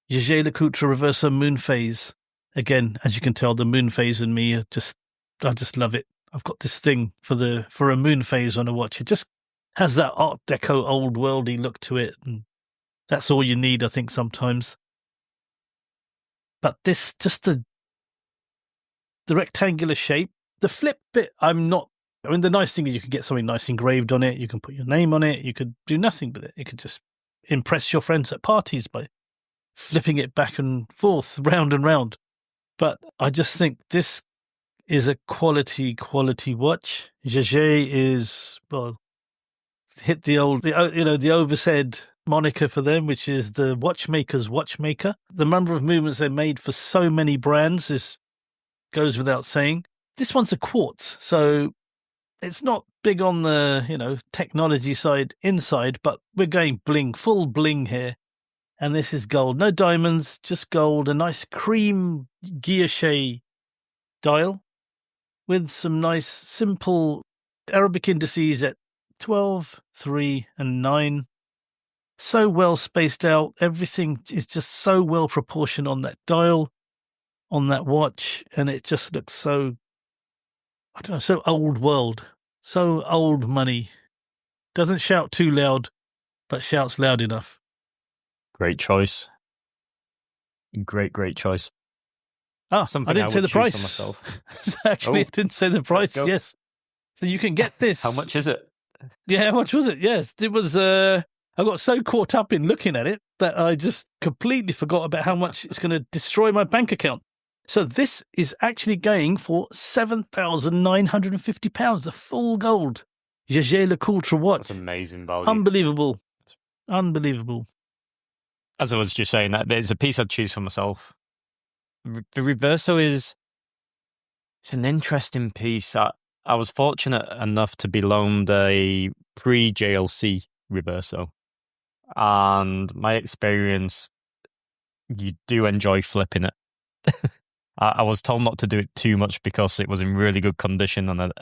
Jaeger-LeCoultre Reverso moon phase. Again, as you can tell, the moon phase and me I just love it. I've got this thing for a moon phase on a watch. It just has that Art Deco old worldy look to it, and that's all you need, I think, sometimes. But this, just the rectangular shape, the flip bit, the nice thing is you could get something nice engraved on it. You can put your name on it. You could do nothing with it. You could just impress your friends at parties by flipping it back and forth, round and round. But I just think this is a quality watch. Jaeger is, well, hit the oversaid moniker for them, which is the watchmaker's watchmaker. The number of movements they made for so many brands goes without saying. This one's a quartz, so it's not big on the, technology side inside, but we're going bling, full bling here. And this is gold. No diamonds, just gold. A nice cream guilloche dial with some nice, simple Arabic indices at 12, 3, and 9. So well spaced out. Everything is just so well proportioned on that dial, on that watch. And it just looks so, so old world. So old money. Doesn't shout too loud, but shouts loud enough. Great choice. Great choice. Something I didn't say the price. Myself. Actually, I didn't say the price. Yes. So you can get this. How much is it? Yeah, how much was it? Yes. It was, I got so caught up in looking at it that I just completely forgot about how much it's going to destroy my bank account. So this is actually going for £7,950, a full gold Jaeger LeCoultre watch. That's amazing value. Unbelievable. Unbelievable. As I was just saying, that it's a piece I'd choose for myself. The Reverso it's an interesting piece. I was fortunate enough to be loaned a pre-JLC Reverso. And my experience, you do enjoy flipping it. I was told not to do it too much because it was in really good condition, and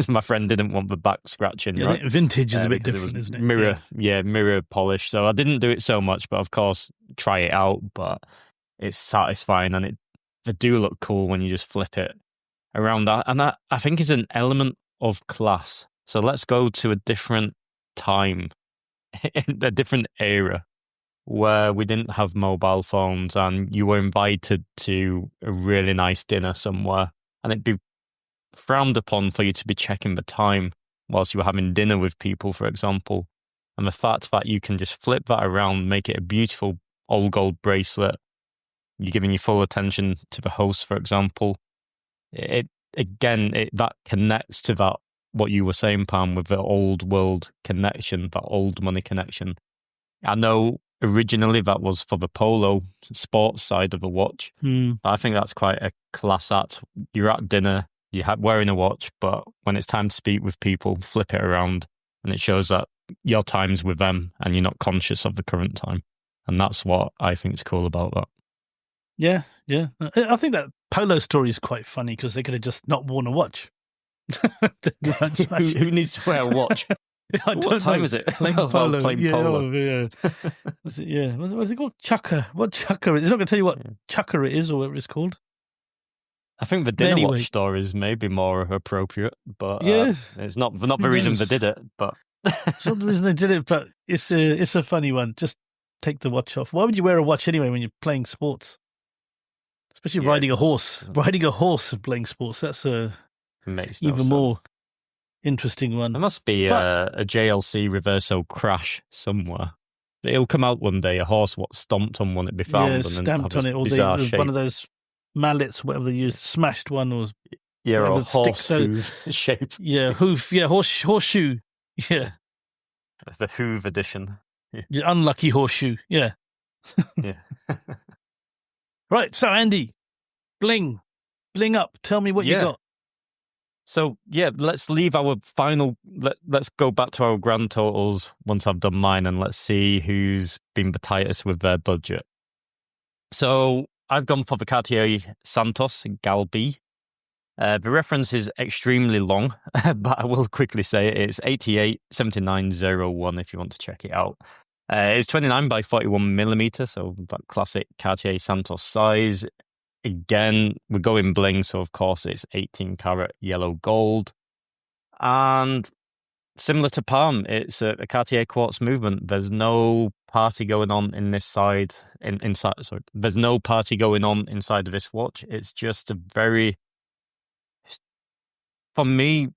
my friend didn't want the back scratching. Yeah, right? Vintage is a bit different, isn't it? Mirror polish. So I didn't do it so much, but of course, try it out. But it's satisfying, and they do look cool when you just flip it around that. And that, I think, is an element of class. So let's go to a different time, a different era, where we didn't have mobile phones and you were invited to a really nice dinner somewhere, and it'd be frowned upon for you to be checking the time whilst you were having dinner with people, for example. And the fact that you can just flip that around, make it a beautiful old gold bracelet, you're giving your full attention to the host, for example. That connects to that, what you were saying, Pam, with the old world connection, that old money connection. I know originally that was for the polo sports side of the watch. But I think that's quite a class act. You're at dinner, you're wearing a watch, but when it's time to speak with people, flip it around, and it shows that your time's with them and you're not conscious of the current time. And that's what I think is cool about that. Yeah. I think that polo story is quite funny because they could have just not worn a watch. Who needs to wear a watch? What time is it? Playing polo. Polo. Yeah. What's it called? Chucker. What chucker? It's not going to tell you what chucker it is or whatever it's called. I think the dinner watch store is maybe more appropriate, but it's not the reason they did it. But it's not the reason they did it, but it's a funny one. Just take the watch off. Why would you wear a watch anyway when you're playing sports? Especially riding a horse. Riding a horse and playing sports. That's makes no even sense. More interesting one. There must be a JLC Reverso crash somewhere. It'll come out one day. A horse stomped on one, it'd be found. Yeah, stamped on it, or one of those mallets, whatever they used, smashed one, or or a horse hoof shape. Yeah, hoof. Yeah, horseshoe. Yeah, the hoof edition. The unlucky horseshoe. Yeah. Yeah. Right. So Andy, bling up. Tell me what you got. So, let's leave our final... Let's go back to our grand totals once I've done mine, and let's see who's been the tightest with their budget. So, I've gone for the Cartier Santos Gal B. The reference is extremely long, but I will quickly say it's 887901 if you want to check it out. It's 29 by 41 millimeter, so that classic Cartier Santos size. Again, we're going bling, so of course it's 18 karat yellow gold. And similar to Palm, it's a Cartier quartz movement. There's no party going on in this side. There's no party going on inside of this watch. It's just for me,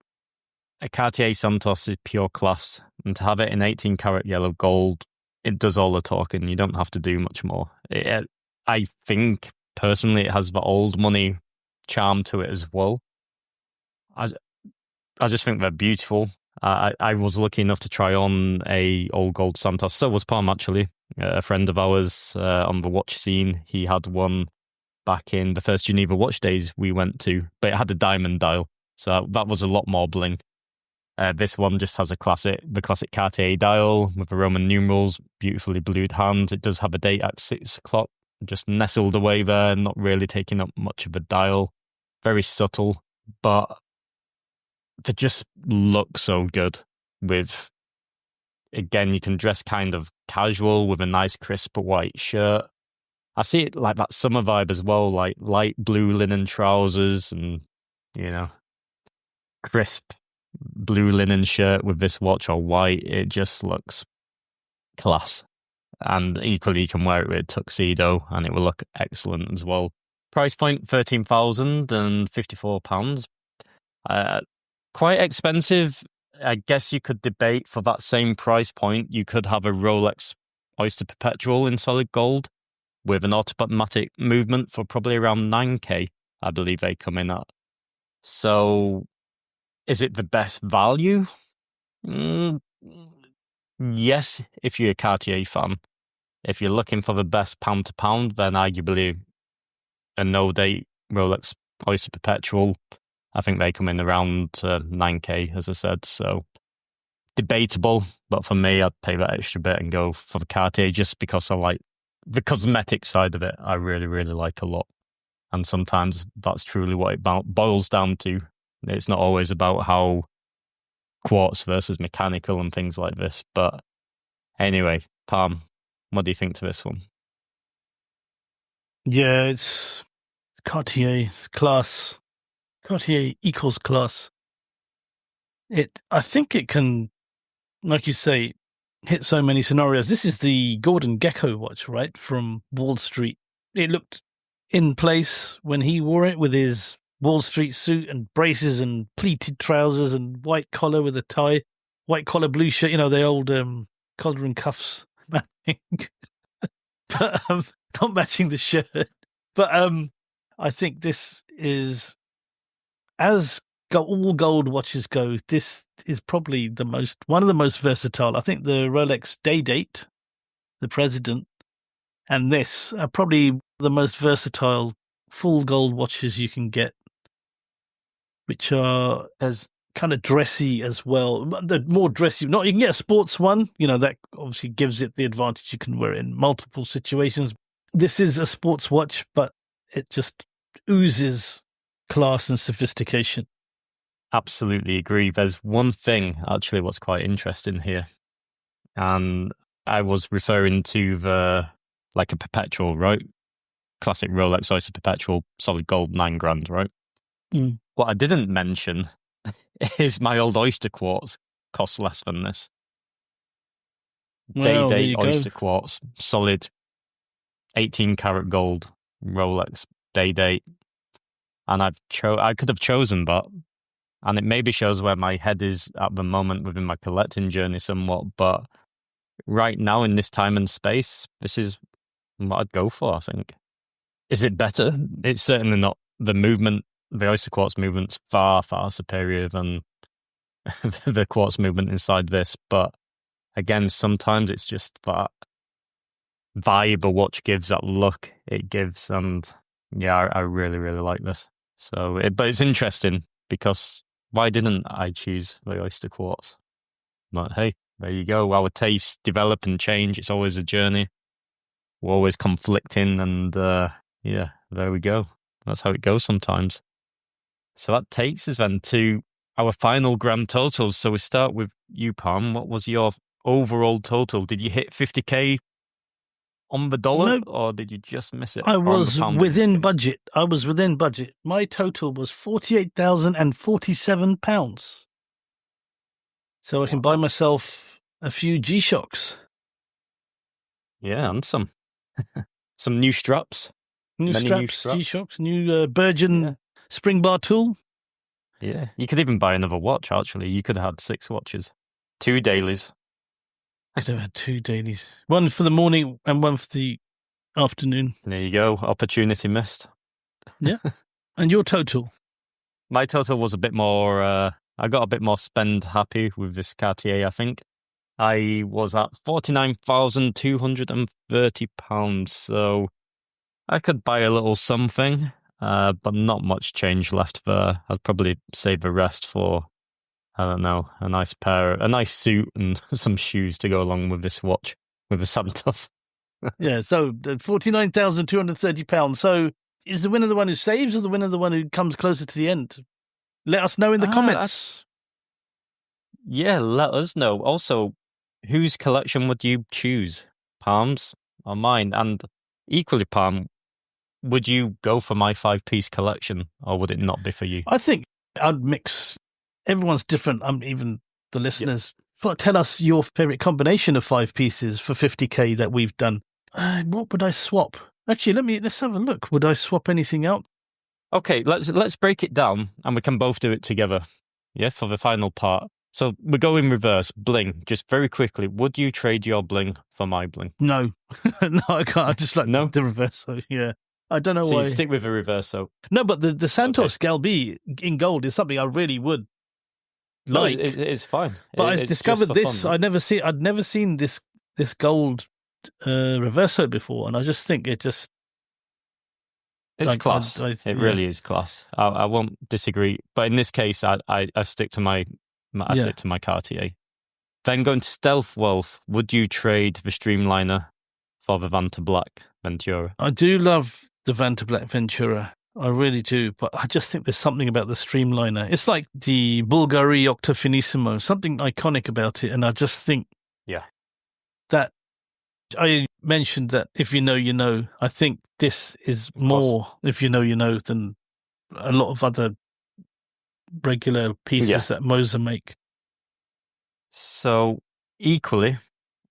a Cartier Santos is pure class. And to have it in 18 karat yellow gold, it does all the talking. You don't have to do much more. I think... Personally, it has the old money charm to it as well. I just think they're beautiful. I was lucky enough to try on a old gold Santos. So was Palm, actually. A friend of ours on the watch scene. He had one back in the first Geneva watch days we went to, but it had a diamond dial. So that was a lot more bling. This one just has the classic Cartier dial with the Roman numerals, beautifully blued hands. It does have a date at 6 o'clock. Just nestled away there, not really taking up much of a dial. Very subtle, but they just look so good. Again, you can dress kind of casual with a nice crisp white shirt. I see it like that summer vibe as well, like light blue linen trousers and, crisp blue linen shirt with this watch or white. It just looks class. And equally, you can wear it with a tuxedo and it will look excellent as well. Price point, £13,054. Quite expensive. I guess you could debate for that same price point. You could have a Rolex Oyster Perpetual in solid gold. with an automatic movement for probably around 9K, I believe they come in at. So, is it the best value? Yes, if you're a Cartier fan. If you're looking for the best pound to pound, then arguably a no-date Rolex Oyster Perpetual, I think they come in around 9K, as I said. So, debatable, but for me, I'd pay that extra bit and go for the Cartier just because I like the cosmetic side of it. I really, really like a lot. And sometimes that's truly what it boils down to. It's not always about how quartz versus mechanical and things like this. But anyway, Palm, what do you think to this one? Yeah, it's Cartier class. Cartier equals class. I think it can, like you say, hit so many scenarios. This is the Gordon Gekko watch, right, from Wall Street. It looked in place when he wore it with his Wall Street suit and braces and pleated trousers and white collar with a tie, white collar blue shirt, the old collar and cuffs matching, but not matching the shirt. But I think this is, as all gold watches go, this is probably one of the most versatile. I think the Rolex Day Date, the President, and this are probably the most versatile full gold watches you can get, which are as kind of dressy as well. The more dressy, you can get a sports one, that obviously gives it the advantage you can wear it in multiple situations. This is a sports watch, but it just oozes class and sophistication. Absolutely agree. There's one thing, actually, what's quite interesting here. And I was referring to a perpetual, right? Classic Rolex Oyster Perpetual, solid gold, 9 grand, right? Mm. What I didn't mention is my old Oyster quartz costs less than this. Well, Day-date Oyster quartz, solid 18 karat gold Rolex Day-date. And I could have chosen that. And it maybe shows where my head is at the moment within my collecting journey somewhat. But right now in this time and space, this is what I'd go for, I think. Is it better? It's certainly not. The movement, the Oyster quartz movement's far, far superior than the quartz movement inside this. But again, sometimes it's just that vibe a watch gives, that look it gives. And yeah, I really, really like this. So, but it's interesting because why didn't I choose the Oyster quartz? But hey, there you go. Our tastes develop and change. It's always a journey. We're always conflicting, and yeah, there we go. That's how it goes sometimes. So that takes us then to our final grand totals. So we start with you, Palm. What was your overall total? Did you hit 50K on the dollar, or did you just miss it? I was within budget. My total was £48,047. So I can buy myself a few G-Shocks. Yeah, and some new straps. New straps, G-Shocks, new Bergen spring bar tool. Yeah, you could even buy another watch, actually. You could have had 6 watches. 2 dailies. Could have had 2 dailies. One for the morning and one for the afternoon. There you go. Opportunity missed. Yeah. And your total? My total was a bit more... I got a bit more spend happy with this Cartier, I think. I was at £49,230, so I could buy a little something, but not much change left there. I'd probably save the rest for, I don't know, a nice suit and some shoes to go along with this watch, with the Santos. Yeah, so £49,230. So is the winner the one who saves or the winner the one who comes closer to the end? Let us know in the comments. Yeah, let us know. Also, whose collection would you choose? Palm's or mine? And equally, Palm, would you go for my 5-piece collection, or would it not be for you? I think I'd mix. Everyone's different. Even the listeners. Yep. Tell us your favorite combination of 5 pieces for 50K that we've done. What would I swap? Actually, let's have a look. Would I swap anything out? Okay, let's break it down, and we can both do it together. Yeah, for the final part. So we go in reverse. Bling, just very quickly. Would you trade your bling for my bling? No, no, I can't. I just like No? the Reverso. Yeah, I don't know So why. you stick with a reverso. No, but the Santos Galbi in gold is something I really would like. No, it's fine. But I It's discovered just for this. fun. I'd never seen this gold Reverso before, and I just think it just It's class. It really is class. I won't disagree. But in this case, I stick to my stick to my Cartier. Then going to Stealth Wealth, would you trade the Streamliner for the Vanta Black Ventura? I do love the Vanta Black Ventura. I really do, but I just think there's something about the Streamliner. It's like the Bulgari Octofinissimo, something iconic about it, and I just think that I mentioned that if you know, you know. I think this is more if you know, you know, than a lot of other regular pieces that Moser make. So equally,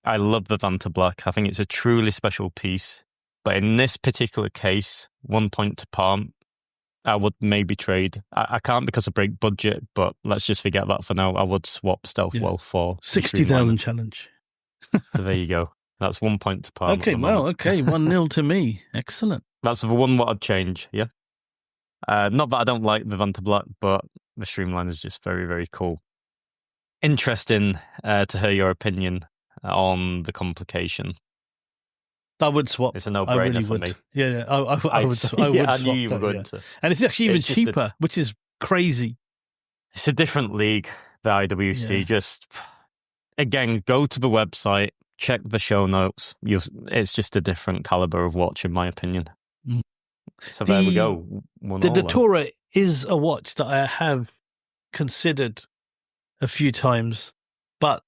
I love the Vanta Black. I think it's a truly special piece. But in this particular case, 1 point to palm, I would maybe trade. I can't because of break budget, but let's just forget that for now. I would swap Stealth Wealth for 60,000 challenge. So there you go. That's 1 point to palm. Okay, well, 1-0 to me. Excellent. That's the one what I'd change, yeah? Not that I don't like the Vanta Black, but the Streamline is just very, very cool. Interesting to hear your opinion on the Complication. I would swap. It's a no-brainer for me. Yeah, I would swap. I knew you were going to. And it's actually even cheaper, which is crazy. It's a different league, the IWC. Yeah. Just, again, go to the website, check the show notes. It's just a different caliber of watch, in my opinion. Mm. So there we go. The Datura is a watch that I have considered a few times, but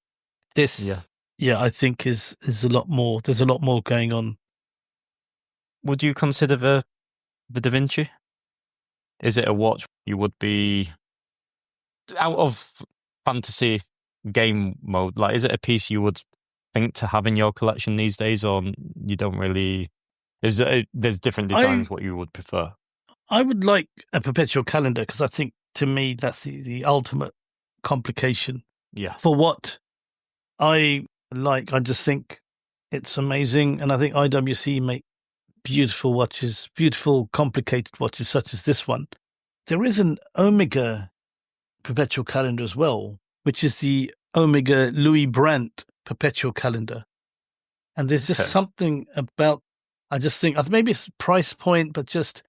this, I think is a lot more. There's a lot more going on. Would you consider the Da Vinci? Is it a watch you would be out of fantasy game mode? Like, is it a piece you would think to have in your collection these days, or you don't really? There's different designs what you would prefer? I would like a perpetual calendar because I think to me that's the ultimate complication. Yeah. For what I like, I just think it's amazing, and I think IWC make beautiful watches, beautiful complicated watches such as this one. There is an Omega perpetual calendar as well, which is the Omega Louis Brandt perpetual calendar, and there's just something about. I just think maybe it's price point, but just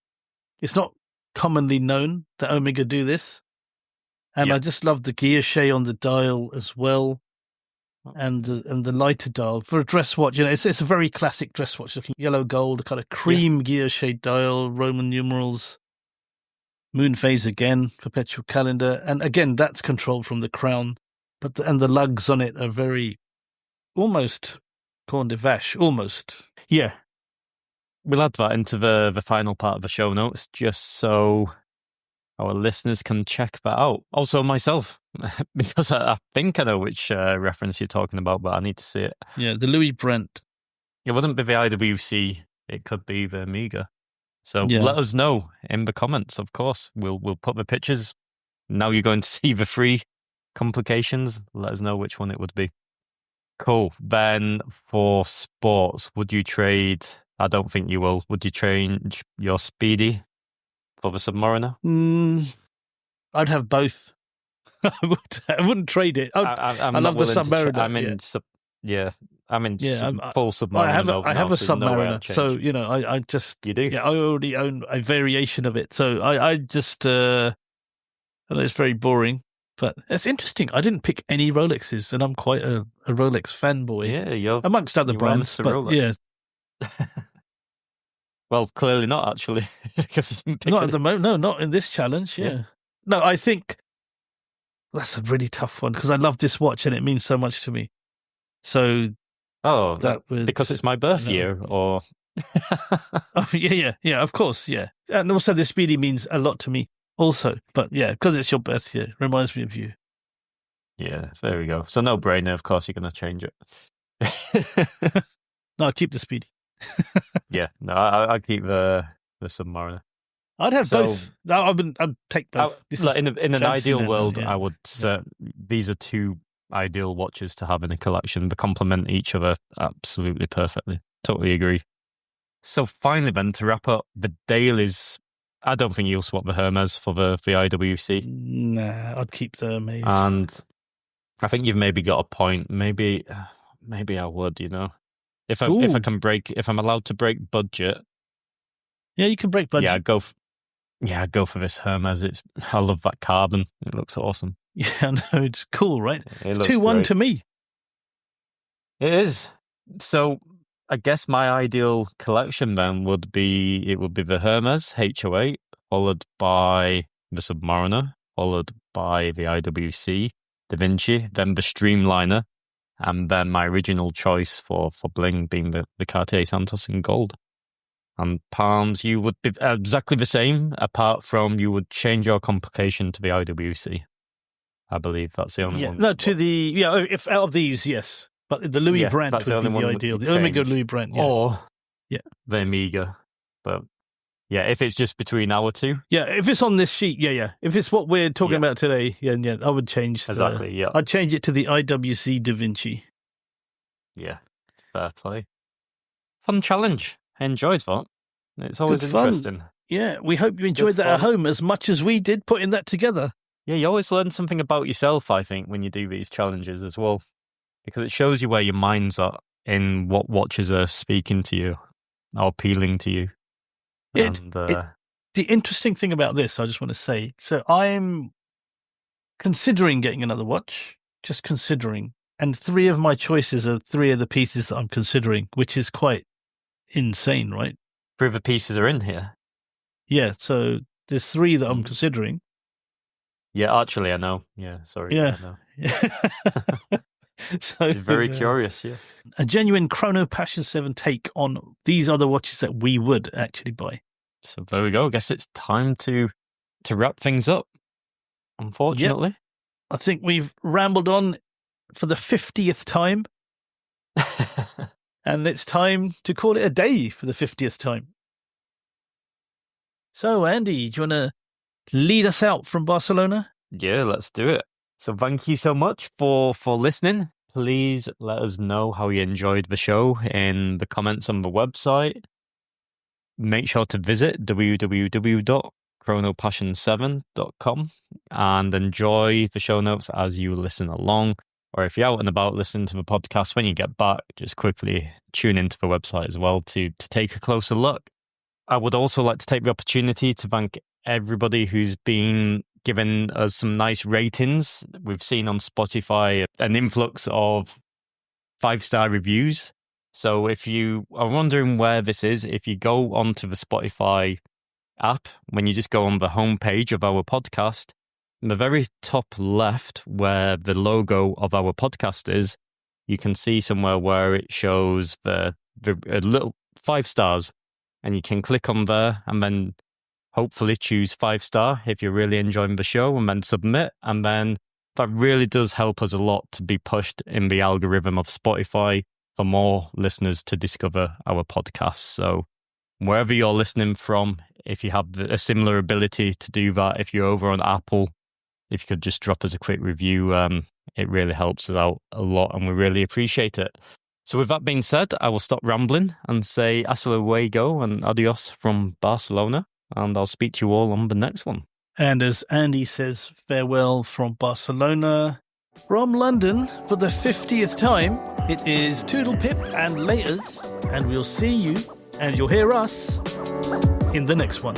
it's not commonly known that Omega do this. And I just love the guilloche on the dial as well, and the lighter dial for a dress watch. You know, it's a very classic dress watch, looking yellow gold, kind of cream guilloche dial, Roman numerals, moon phase again, perpetual calendar, and again that's controlled from the crown, but the lugs on it are very almost corne de vache, almost. Yeah. We'll add that into the final part of the show notes, just so our listeners can check that out. Also myself, because I think I know which reference you're talking about, but I need to see it. Yeah, the Louis Brandt. It wouldn't be the IWC, it could be the Amiga. So let us know in the comments, of course. We'll put the pictures. Now you're going to see the free Complications. Let us know which one it would be. Cool. Then for sports, would you trade... I don't think you will. Would you change your Speedy for the Submariner? I'd have both. I wouldn't trade it. I love the Submariner. I'm in full Submariner. I have a Submariner, so you know, I just you do. Yeah, I already own a variation of it, so I just I know it's very boring, but it's interesting. I didn't pick any Rolexes, and I'm quite a Rolex fanboy. Yeah, you're amongst other brands, but Rolex. yeah. Well, clearly not actually, because you didn't pick not at the moment. No, not in this challenge. Yeah. No, I think that's a really tough one because I love this watch and it means so much to me. So, because it's my birth year, or yeah, of course, yeah, and also the Speedy means a lot to me, also. But yeah, because it's your birth year, reminds me of you. Yeah, there we go. So no brainer. Of course, you're going to change it. No, I'll keep the Speedy. Yeah, no, I'll keep the Submariner. I'd have So- both. I'd take both. This is in an fancy ideal now, world, yeah. I would say these are two ideal watches to have in a collection. They complement each other absolutely perfectly. Totally agree. So finally then, to wrap up, the dailies, I don't think you'll swap the Hermes for the IWC. Nah, I'd keep the Hermes. And I think you've maybe got a point. Maybe I would, If I'm allowed to break budget, Yeah, you can break budget. yeah, I'd go for this Hermes. I love that carbon. It looks awesome. Yeah, I know, it's cool, right? It It's looks 2-1 great. to me. It is. So I guess my ideal collection then would be the Hermes HO8, followed by the Submariner, followed by the IWC, Da Vinci, then the Streamliner, and then my original choice for bling being the Cartier Santos in gold. And palms, you would be exactly the same, apart from you would change your Complication to the IWC. I believe that's the only one. No, if out of these, yes. But the Louis Brandt that's would be the one that ideal. would The Omega change. Louis Brandt, yeah. Or Yeah. the Omega. But yeah, if it's just between our two. Yeah, if it's on this sheet, yeah. If it's what we're talking about today, yeah, I would change. Exactly, yeah. I'd change it to the IWC Da Vinci. Yeah, fair play. Fun challenge. I enjoyed that. It's always Good fun. interesting. Yeah, we hope you enjoyed that at fun. home as much as we did putting that together. Yeah, you always learn something about yourself, I think, when you do these challenges as well. Because it shows you where your mind's at in what watches are speaking to you or appealing to you. The interesting thing about this, I just want to say, so I'm considering getting another watch, just considering. And 3 of my choices are 3 of the pieces that I'm considering, which is quite insane, right? 3 of the pieces are in here. Yeah, so there's 3 that I'm considering. Yeah, actually, I know. Yeah, sorry. Yeah. I know. So You're very curious, yeah. A genuine Chrono Passion 7 take on these other watches that we would actually buy. So there we go. I guess it's time to wrap things up, unfortunately. Yep. I think we've rambled on for the 50th time. And it's time to call it a day for the 50th time. So, Andy, do you want to lead us out from Barcelona? Yeah, let's do it. So thank you so much for listening. Please let us know how you enjoyed the show in the comments on the website. Make sure to visit www.chronopassion7.com and enjoy the show notes as you listen along. Or if you're out and about listening to the podcast, when you get back, just quickly tune into the website as well to take a closer look. I would also like to take the opportunity to thank everybody who's been giving us some nice ratings. We've seen on Spotify an influx of 5-star reviews. So if you are wondering where this is, if you go onto the Spotify app, when you just go on the homepage of our podcast, in the very top left where the logo of our podcast is, you can see somewhere where it shows the little 5 stars, and you can click on there and then hopefully choose 5-star if you're really enjoying the show, and then submit. And then that really does help us a lot to be pushed in the algorithm of Spotify for more listeners to discover our podcasts. So wherever you're listening from, if you have a similar ability to do that, if you're over on Apple, if you could just drop us a quick review, it really helps us out a lot and we really appreciate it. So with that being said, I will stop rambling and say hasta luego and adios from Barcelona, and I'll speak to you all on the next one. And as Andy says, farewell from Barcelona. From London for the 50th time, it is Toodle Pip and laters, and we'll see you, and you'll hear us, in the next one.